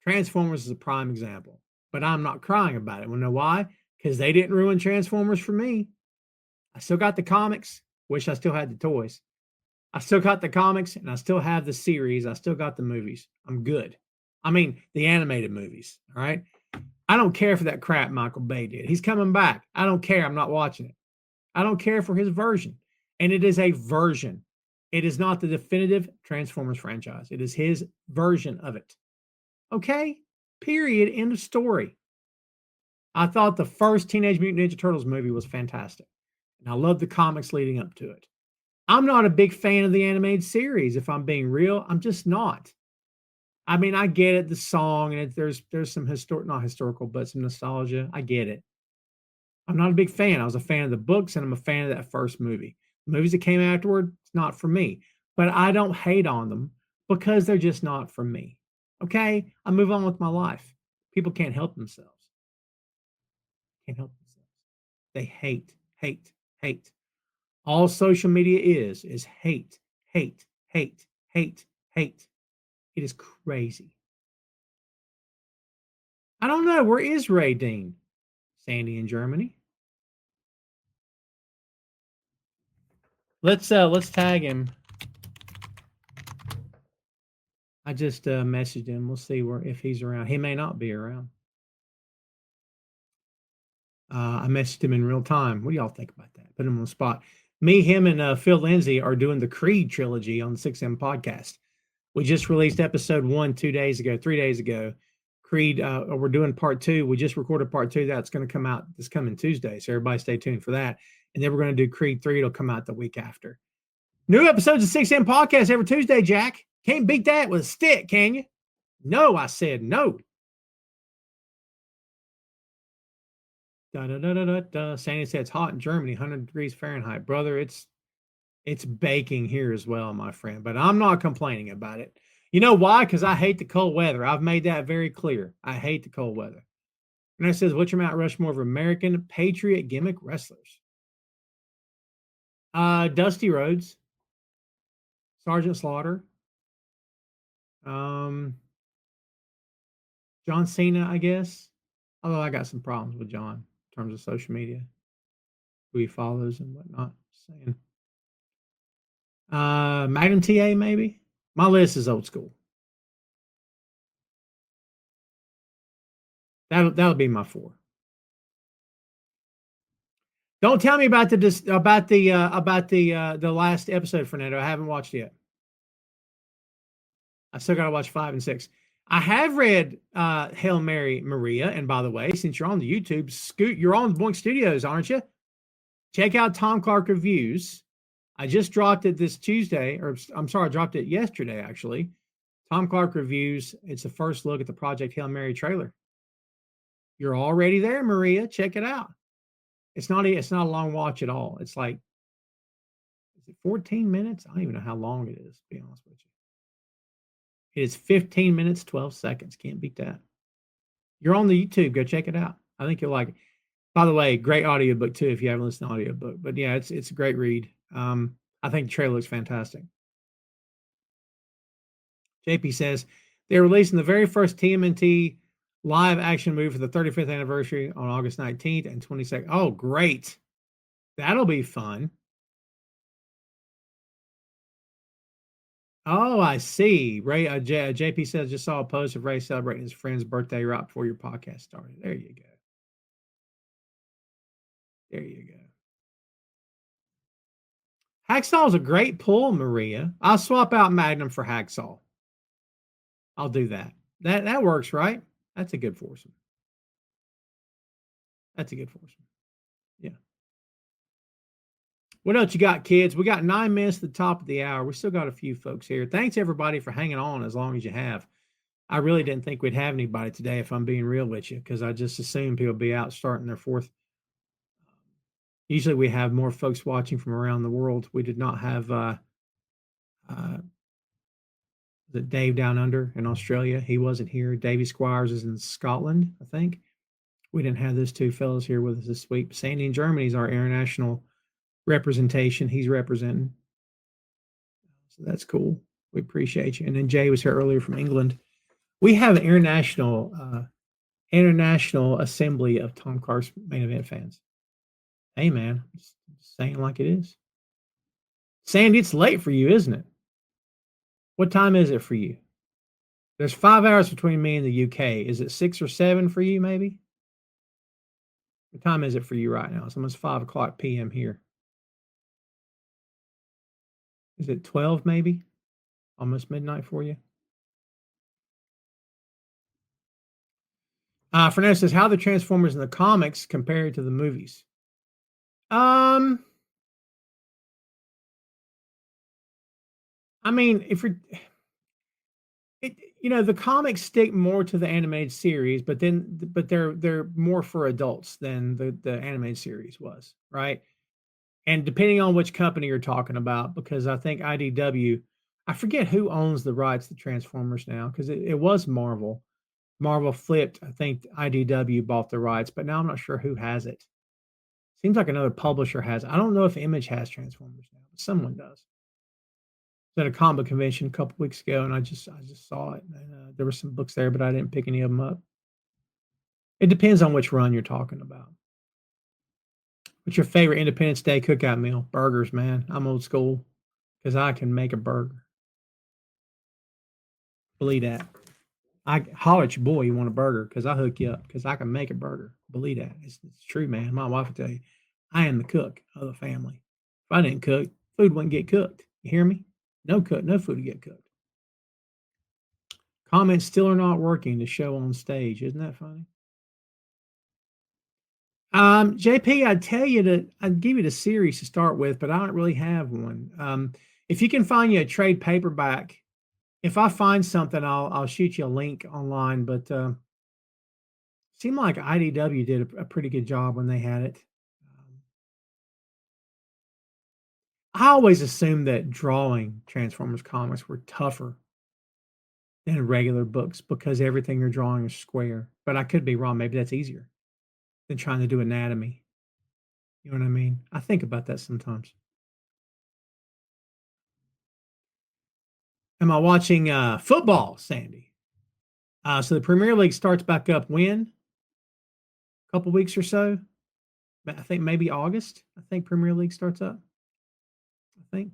Transformers is a prime example. But I'm not crying about it. You know why? Because they didn't ruin Transformers for me. I still got the comics. Wish I still had the toys. I still got the comics, and I still have the series. I still got the movies. I'm good. I mean, the animated movies, all right? I don't care for that crap Michael Bay did. He's coming back. I don't care. I'm not watching it. I don't care for his version. And it is a version. It is not the definitive Transformers franchise. It is his version of it. Okay? Period. End of story. I thought the first Teenage Mutant Ninja Turtles movie was fantastic. And I love the comics leading up to it. I'm not a big fan of the animated series, if I'm being real. I'm just not. I mean, I get it, the song, and there's some not historical, but some nostalgia. I get it. I'm not a big fan. I was a fan of the books, and I'm a fan of that first movie. The movies that came afterward, it's not for me. But I don't hate on them because they're just not for me. Okay? I move on with my life. People can't help themselves. Can't help themselves. They hate, hate, hate. All social media is hate, hate, hate, hate, hate. It is crazy. I don't know. Where is Ray Dean? Sandy in Germany. Let's tag him. I just messaged him. We'll see if he's around. He may not be around. I messaged him in real time. What do y'all think about that? Put him on the spot. Me, him, and Phil Lindsay are doing the Creed trilogy on the 6M podcast. We just released episode 1 3 days ago. Creed, we're doing part 2. We just recorded part 2. That's going to come out this coming Tuesday. So everybody stay tuned for that. And then we're going to do Creed 3. It'll come out the week after. New episodes of 6M podcast every Tuesday, Jack. Can't beat that with a stick, can you? No, I said no. Sandy said it's hot in Germany, 100 degrees Fahrenheit. Brother, it's baking here as well, my friend. But I'm not complaining about it. You know why? Because I hate the cold weather. I've made that very clear. I hate the cold weather. And it says, what's your Mount Rushmore of American Patriot gimmick wrestlers? Dusty Rhodes, Sergeant Slaughter, John Cena, I guess. Although I got some problems with John in terms of social media, who he follows and whatnot. Just saying. Magnum TA, maybe. My list is old school. That'll be my 4. Don't tell me about the last episode, Fernando. I haven't watched yet. I still got to watch 5 and 6. I have read Hail Mary Maria, and by the way, since you're on the YouTube, you're on Boink Studios, aren't you? Check out Tom Clark Reviews. I just dropped it this Tuesday, or I'm sorry, I dropped it yesterday, actually. Tom Clark Reviews. It's the first look at the Project Hail Mary trailer. You're already there, Maria. Check it out. It's not a long watch at all. It's like, is it 14 minutes? I don't even know how long it is, to be honest with you. It is 15 minutes, 12 seconds. Can't beat that. You're on the YouTube. Go check it out. I think you'll like it. By the way, great audiobook too, if you haven't listened to audiobook. But yeah, it's a great read. I think the trailer looks fantastic. JP says they're releasing the very first TMNT live action movie for the 35th anniversary on August 19th and 22nd. Oh, great. That'll be fun. Oh, I see. Ray JP says just saw a post of Ray celebrating his friend's birthday right before your podcast started. There you go. There you go. Hacksaw is a great pull, Maria. I'll swap out Magnum for Hacksaw. I'll do that. That works, right? That's a good foursome. That's a good foursome. Yeah. What else you got, kids? We got 9 minutes at the top of the hour. We still got a few folks here. Thanks, everybody, for hanging on as long as you have. I really didn't think we'd have anybody today, if I'm being real with you, because I just assumed people would be out starting their 4th. Usually we have more folks watching from around the world. We did not have the Dave down under in Australia. He wasn't here. Davey Squires is in Scotland, I think. We didn't have those 2 fellows here with us this week. Sandy in Germany is our international representation. He's representing. So that's cool. We appreciate you. And then Jay was here earlier from England. We have an international assembly of Tom Clark's main event fans. Hey, man, just saying like it is. Sandy, it's late for you, isn't it? What time is it for you? There's 5 hours between me and the UK. Is it 6 or 7 for you, maybe? What time is it for you right now? It's almost 5 o'clock p.m. here. Is it 12 maybe? Almost midnight for you? Fernando says, how are the Transformers in the comics compared to the movies? I mean, the comics stick more to the animated series, but they're more for adults than the animated series was, right? And depending on which company you're talking about, because I think IDW, I forget who owns the rights to Transformers now, because it was Marvel. Marvel flipped, I think IDW bought the rights, but now I'm not sure who has it. Seems like another publisher has it. I don't know if Image has Transformers now, but someone does. I was at a comic convention a couple weeks ago, and I just saw it. And there were some books there, but I didn't pick any of them up. It depends on which run you're talking about. What's your favorite Independence Day cookout meal? Burgers, man. I'm old school because I can make a burger. Believe that. I holler at your boy, you want a burger, because I hook you up, because I can make a burger. Believe that. It's true, man. My wife will tell you, I am the cook of the family. If I didn't cook, food wouldn't get cooked. You hear me? No food would get cooked. Comments still are not working to show on stage. Isn't that funny? JP, I'd give you the series to start with, but I don't really have one. If you can find you a trade paperback, if I find something, I'll shoot you a link online. But seemed like IDW did a pretty good job when they had it. I always assumed that drawing Transformers comics were tougher than regular books because everything you're drawing is square. But I could be wrong. Maybe that's easier than trying to do anatomy. You know what I mean? I think about that sometimes. Am I watching football, Sandy? So the Premier League starts back up when? A couple weeks or so? I think maybe August. I think Premier League starts up. I think.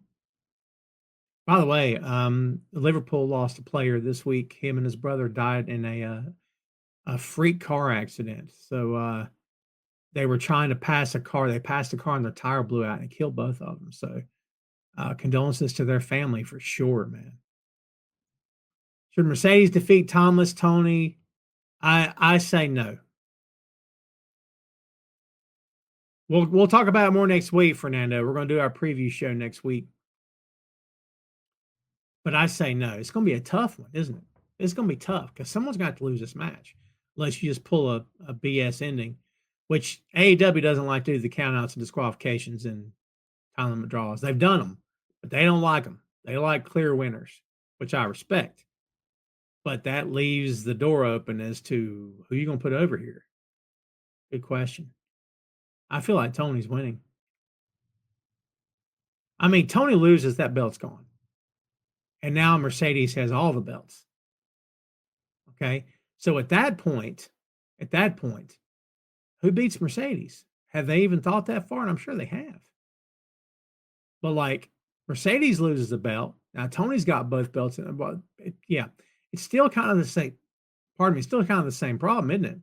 By the way, Liverpool lost a player this week. Him and his brother died in a freak car accident. So they were trying to pass a car. They passed a car and their tire blew out and it killed both of them. So condolences to their family for sure, man. Should Mercedes defeat Thomas, Tony? I say no. We'll talk about it more next week, Fernando. We're going to do our preview show next week. But I say no. It's going to be a tough one, isn't it? It's going to be tough because someone's got to lose this match unless you just pull a BS ending, which AEW doesn't like to do the countouts and disqualifications and time limit draws. They've done them, but they don't like them. They like clear winners, which I respect. But that leaves the door open as to who you're going to put over here. Good question. I feel like Tony's winning. I mean, Tony loses, that belt's gone. And now Mercedes has all the belts. Okay. So at that point, who beats Mercedes? Have they even thought that far? And I'm sure they have. But like Mercedes loses the belt. Now Tony's got both belts. Yeah, it's still kind of the same. Pardon me, still kind of the same problem, isn't it?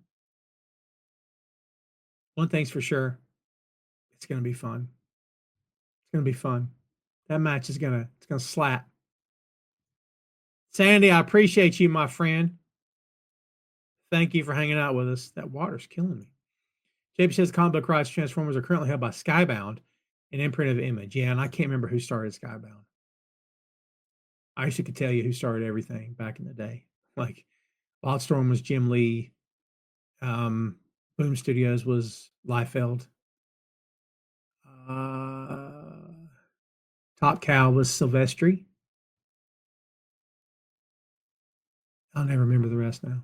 One thing's for sure, it's going to be fun. It's going to be fun. That match is going to slap. Sandy, I appreciate you, my friend. Thank you for hanging out with us. That water's killing me. JP says comic book rights Transformers are currently held by Skybound, an imprint of Image. Yeah, and I can't remember who started Skybound. I actually could tell you who started everything back in the day. Like Wildstorm was Jim Lee. Boom Studios was Liefeld. Top Cow was Silvestri. I'll never remember the rest now.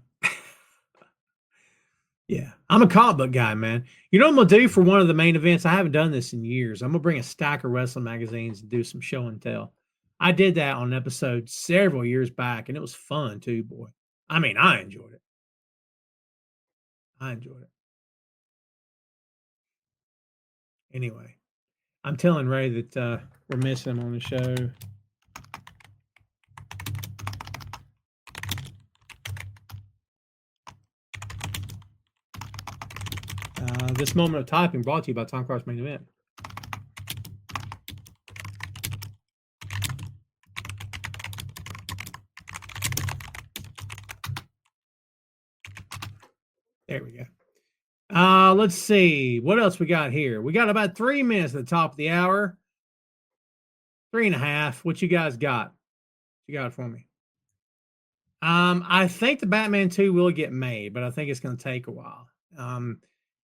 Yeah, I'm a comic book guy, man. You know what I'm going to do for one of the main events? I haven't done this in years. I'm going to bring a stack of wrestling magazines and do some show and tell. I did that on an episode several years back, and it was fun too, boy. I mean, I enjoyed it. Anyway, I'm telling Ray that we're missing him on the show. This moment of typing brought to you by Tom Clark's Main Event. There we go. Let's see. What else we got here? We got about 3 minutes at the top of the hour. 3.5. What you guys got? What you got for me? I think the Batman 2 will get made, but I think it's going to take a while.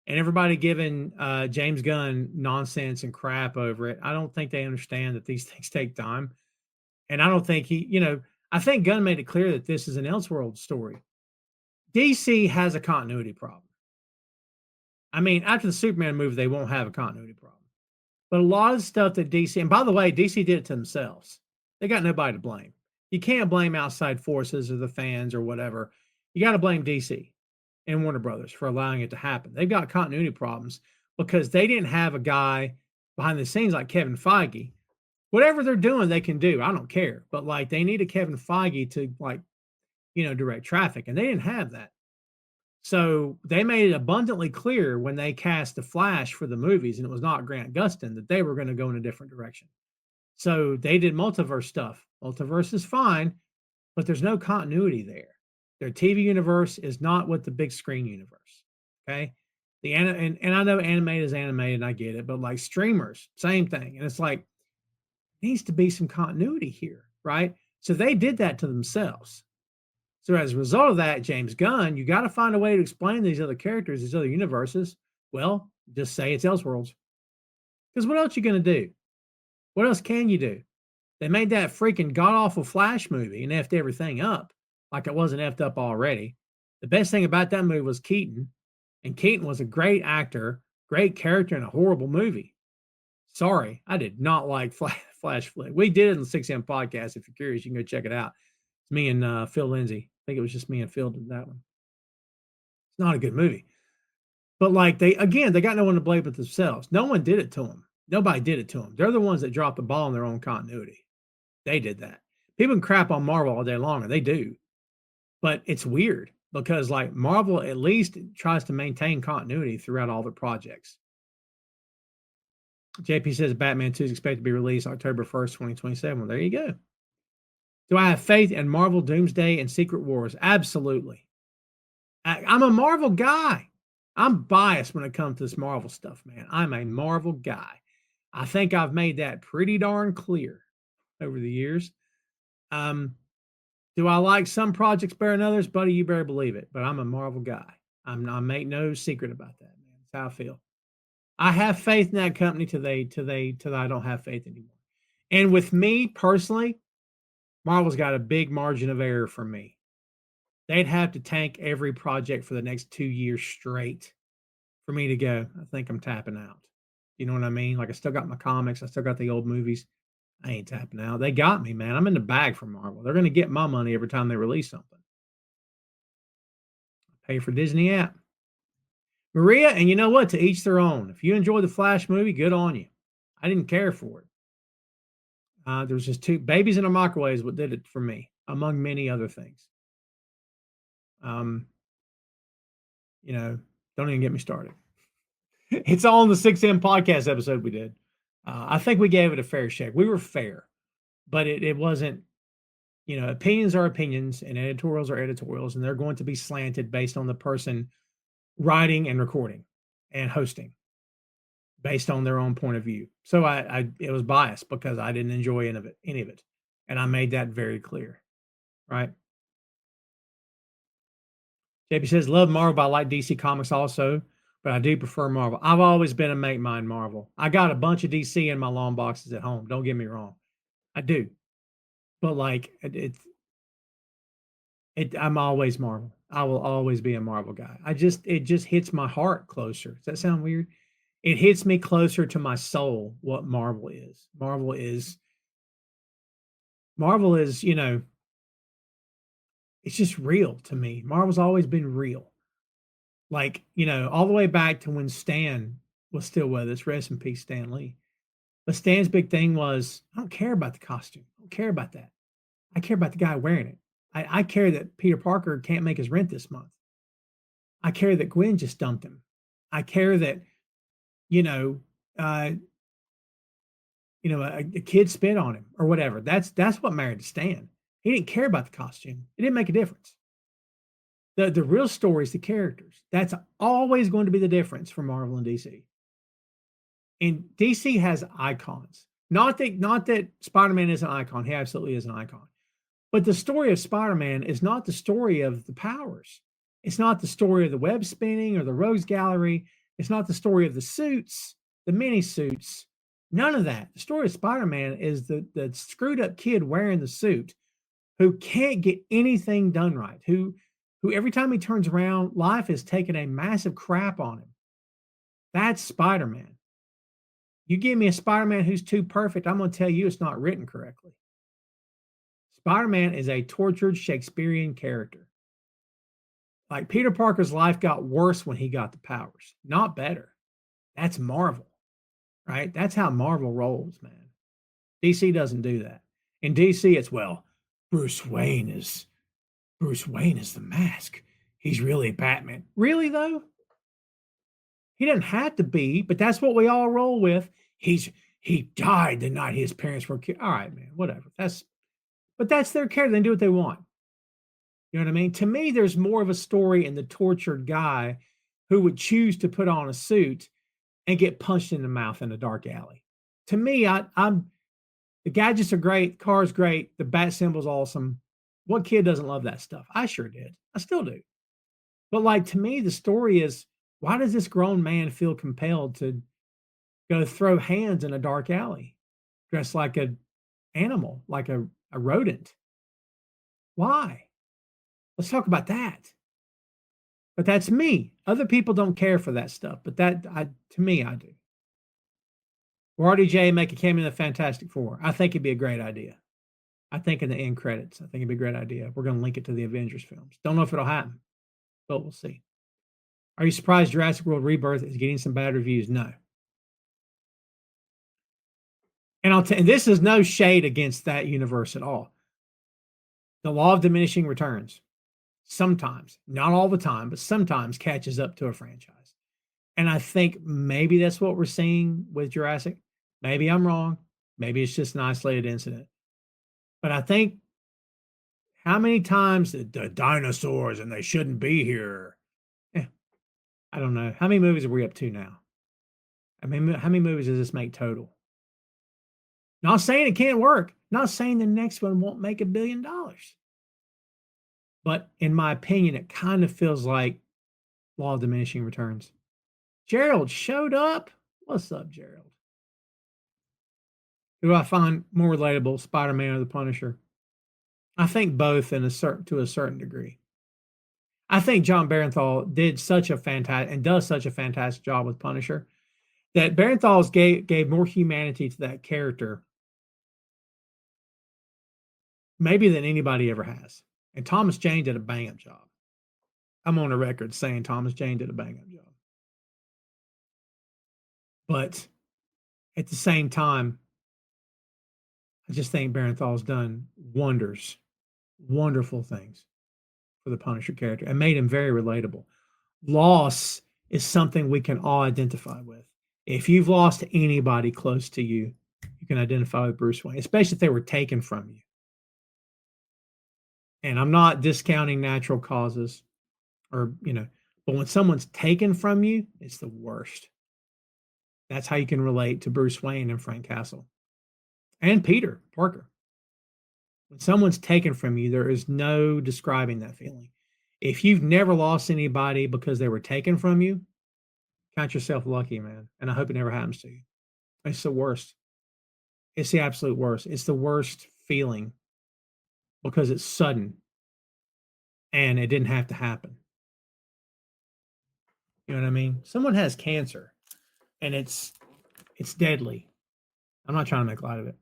And everybody giving James Gunn nonsense and crap over it. I don't think they understand that these things take time. And I don't think I think Gunn made it clear that this is an Elseworld story. DC has a continuity problem. I mean, after the Superman movie, they won't have a continuity problem. But a lot of stuff that DC, and by the way, DC did it to themselves. They got nobody to blame. You can't blame outside forces or the fans or whatever. You got to blame DC. and Warner Brothers for allowing it to happen. They've got continuity problems because they didn't have a guy behind the scenes like Kevin Feige. Whatever they're doing, they can do. I don't care. But like they need a Kevin Feige to like, direct traffic. And they didn't have that. So they made it abundantly clear when they cast the Flash for the movies, and it was not Grant Gustin, that they were going to go in a different direction. So they did multiverse stuff. Multiverse is fine, but there's no continuity there. Their TV universe is not what the big screen universe. Okay. And I know animated is animated, and I get it, but like streamers, same thing. And it's like, needs to be some continuity here, right? So they did that to themselves. So as a result of that, James Gunn, you got to find a way to explain these other characters, these other universes. Well, just say it's Elseworlds. Because what else are you going to do? What else can you do? They made that freaking god-awful Flash movie and effed everything up like it wasn't effed up already. The best thing about that movie was Keaton. And Keaton was a great actor, great character in a horrible movie. Sorry, I did not like Flash Flick. We did it on the 6M podcast. If you're curious, you can go check it out. It's me and Phil Lindsay. I think it was just me and Phil did that one. It's not a good movie. But like they got no one to blame but themselves. No one did it to them. Nobody did it to them. They're the ones that dropped the ball in their own continuity. They did that. People can crap on Marvel all day long, and they do. But it's weird because like Marvel at least tries to maintain continuity throughout all their projects. JP says Batman 2 is expected to be released October 1st, 2027. Well, there you go. Do I have faith in Marvel, Doomsday, and Secret Wars? Absolutely. I'm a Marvel guy. I'm biased when it comes to this Marvel stuff, man. I'm a Marvel guy. I think I've made that pretty darn clear over the years. Do I like some projects better than others? Buddy, you better believe it. But I'm a Marvel guy. I make no secret about that, man. That's how I feel. I have faith in that company till I don't have faith anymore. And with me personally, Marvel's got a big margin of error for me. They'd have to tank every project for the next 2 years straight for me to go, I think I'm tapping out. You know what I mean? Like I still got my comics. I still got the old movies. I ain't tapping out. They got me, man. I'm in the bag for Marvel. They're going to get my money every time they release something. Pay for Disney app. Maria, and you know what? To each their own. If you enjoy the Flash movie, good on you. I didn't care for it. There was just two babies in a microwave is what did it for me, among many other things. Don't even get me started. It's all in the 6M podcast episode we did. I think we gave it a fair shake. We were fair, but it wasn't, opinions are opinions and editorials are editorials, and they're going to be slanted based on the person writing and recording and hosting based on their own point of view. So it was biased because I didn't enjoy any of it. And I made that very clear. Right. JP says, love Marvel, but I like DC Comics also, but I do prefer Marvel. I've always been a make mine Marvel. I got a bunch of DC in my long boxes at home. Don't get me wrong. I do. But like I'm always Marvel. I will always be a Marvel guy. It just hits my heart closer. Does that sound weird? It hits me closer to my soul what Marvel is. Marvel is, it's just real to me. Marvel's always been real. Like, all the way back to when Stan was still with us. Rest in peace, Stan Lee. But Stan's big thing was, I don't care about the costume. I don't care about that. I care about the guy wearing it. I care that Peter Parker can't make his rent this month. I care that Gwen just dumped him. I care that, a kid spit on him or whatever. That's what married to Stan. He didn't care about the costume. It didn't make a difference. The real story is the characters. That's always going to be the difference for Marvel and DC. And DC has icons. Not that Spider-Man is an icon. He absolutely is an icon. But the story of Spider-Man is not the story of the powers. It's not the story of the web spinning or the rogues gallery. It's not the story of the suits, the mini suits. None of that. The story of Spider-Man is the screwed up kid wearing the suit who can't get anything done right, who every time he turns around, life is taking a massive crap on him. That's Spider-Man. You give me a Spider-Man who's too perfect, I'm going to tell you it's not written correctly. Spider-Man is a tortured Shakespearean character. Like Peter Parker's life got worse when he got the powers, not better. That's Marvel, right? That's how Marvel rolls, man. DC doesn't do that. In DC, it's Bruce Wayne is the mask. He's really Batman. Really though? He doesn't have to be, but that's what we all roll with. He died the night his parents were killed. All right, man, whatever. That's their character. They do what they want. You know what I mean? To me, there's more of a story in the tortured guy who would choose to put on a suit and get punched in the mouth in a dark alley. To me, I'm the gadgets are great, the car's great, the bat symbol's awesome. What kid doesn't love that stuff? I sure did. I still do. But like to me, the story is, why does this grown man feel compelled to go throw hands in a dark alley, dressed like an animal, like a rodent? Why? Let's talk about that. But that's me. Other people don't care for that stuff, but to me, I do. Will RDJ make a cameo in the Fantastic Four? I think it'd be a great idea. I think in the end credits, I think it'd be a great idea. We're going to link it to the Avengers films. Don't know if it'll happen, but we'll see. Are you surprised Jurassic World Rebirth is getting some bad reviews? No. And this is no shade against that universe at all. The law of diminishing returns sometimes, not all the time, but sometimes catches up to a franchise. And I think maybe that's what we're seeing with Jurassic. Maybe I'm wrong. Maybe it's just an isolated incident. But I think how many times the dinosaurs and they shouldn't be here? I don't know. How many movies are we up to now? I mean, how many movies does this make total? Not saying it can't work. Not saying the next one won't make $1 billion. But in my opinion, it kind of feels like law of diminishing returns. Gerald showed up. What's up, Gerald? Who do I find more relatable, Spider-Man or the Punisher? I think both to a certain degree. I think John Barenthal did such a fantastic job with Punisher that Barenthal gave more humanity to that character maybe than anybody ever has. And Thomas Jane did a bang-up job. I'm on the record saying Thomas Jane did a bang-up job. But at the same time, I just think Barenthal's done wonderful things for the Punisher character and made him very relatable. Loss is something we can all identify with. If you've lost anybody close to you, you can identify with Bruce Wayne, especially if they were taken from you. And I'm not discounting natural causes but when someone's taken from you, it's the worst. That's how you can relate to Bruce Wayne and Frank Castle and Peter Parker. When someone's taken from you, there is no describing that feeling. If you've never lost anybody because they were taken from you, count yourself lucky, man. And I hope it never happens to you. It's the worst. It's the absolute worst. It's the worst feeling because it's sudden and it didn't have to happen. You know what I mean? Someone has cancer and it's deadly. I'm not trying to make light of it.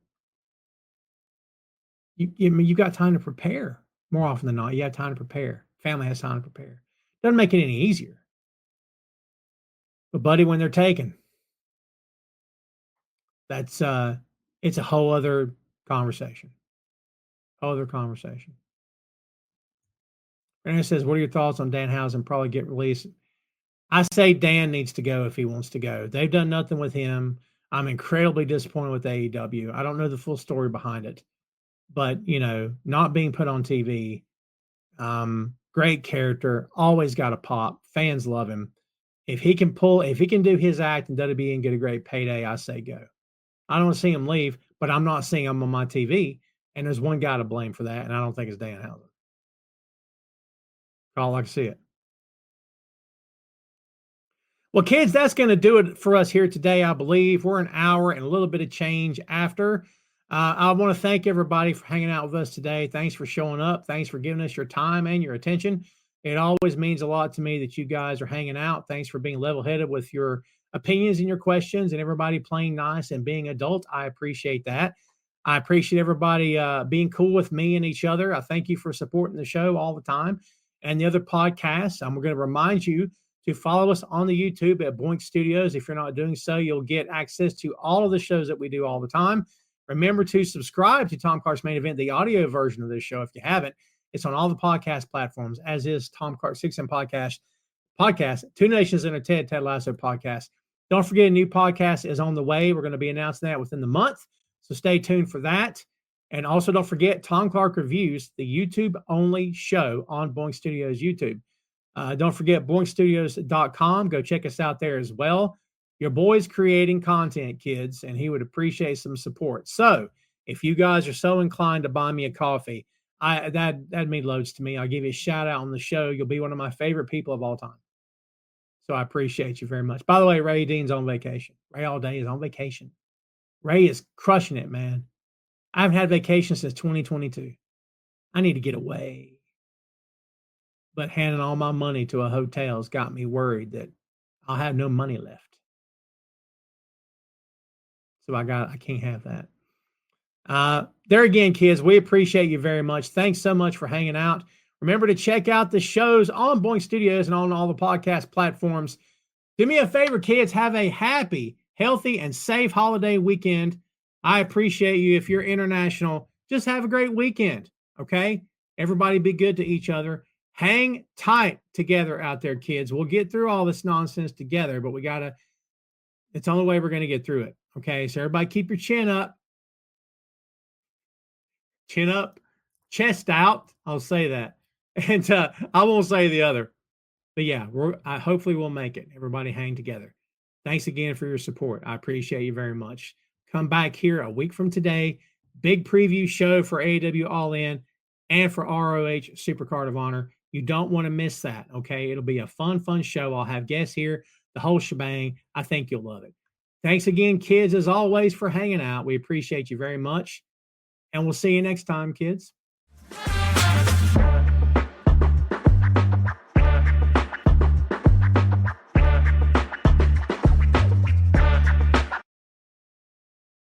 You've got time to prepare more often than not. You have time to prepare. Family has time to prepare. Doesn't make it any easier. But buddy, when they're taken, that's it's a whole other conversation. Whole other conversation. And it says, what are your thoughts on Danhausen probably get released? I say Dan needs to go if he wants to go. They've done nothing with him. I'm incredibly disappointed with AEW. I don't know the full story behind it. But, not being put on TV, great character, always got a pop. Fans love him. If he can do his act in WWE and get a great payday, I say go. I don't see him leave, but I'm not seeing him on my TV. And there's one guy to blame for that, and I don't think it's Danhausen. Call it like I see it. Well, kids, that's going to do it for us here today, I believe. We're an hour and a little bit of change after. I want to thank everybody for hanging out with us today. Thanks for showing up. Thanks for giving us your time and your attention. It always means a lot to me that you guys are hanging out. Thanks for being level-headed with your opinions and your questions and everybody playing nice and being adult. I appreciate that. I appreciate everybody being cool with me and each other. I thank you for supporting the show all the time. and the other podcasts. I'm going to remind you to follow us on the YouTube at Boink Studios. If you're not doing so, you'll get access to all of the shows that we do all the time. Remember to subscribe to Tom Clark's Main Event, the audio version of this show. If you haven't, it's on all the podcast platforms, as is Tom Clark's 6M podcast, Two Nations and a Ted Lasso podcast. Don't forget, a new podcast is on the way. We're going to be announcing that within the month, so stay tuned for that. And also don't forget Tom Clark Reviews, the YouTube-only show on Boink Studios YouTube. Don't forget boinkstudios.com. Go check us out there as well. Your boy's creating content, kids, and he would appreciate some support. So if you guys are so inclined to buy me a coffee, that'd mean loads to me. I'll give you a shout out on the show. You'll be one of my favorite people of all time. So I appreciate you very much. By the way, Ray Dean's on vacation. Ray all day is on vacation. Ray is crushing it, man. I haven't had vacation since 2022. I need to get away. But handing all my money to a hotel has got me worried that I'll have no money left. So I can't have that. There again, kids, we appreciate you very much. Thanks so much for hanging out. Remember to check out the shows on Boink Studios and on all the podcast platforms. Do me a favor, kids. Have a happy, healthy, and safe holiday weekend. I appreciate you. If you're international, just have a great weekend, okay? Everybody be good to each other. Hang tight together out there, kids. We'll get through all this nonsense together, but it's the only way we're going to get through it, okay? So everybody keep your chin up. Chin up, chest out. I'll say that. And I won't say the other. But yeah, hopefully we'll make it. Everybody hang together. Thanks again for your support. I appreciate you very much. Come back here a week from today. Big preview show for AEW All In and for ROH Supercard of Honor. You don't want to miss that, okay? It'll be a fun show. I'll have guests here, the whole shebang. I think you'll love it. Thanks again, kids, as always, for hanging out. We appreciate you very much. And we'll see you next time, kids.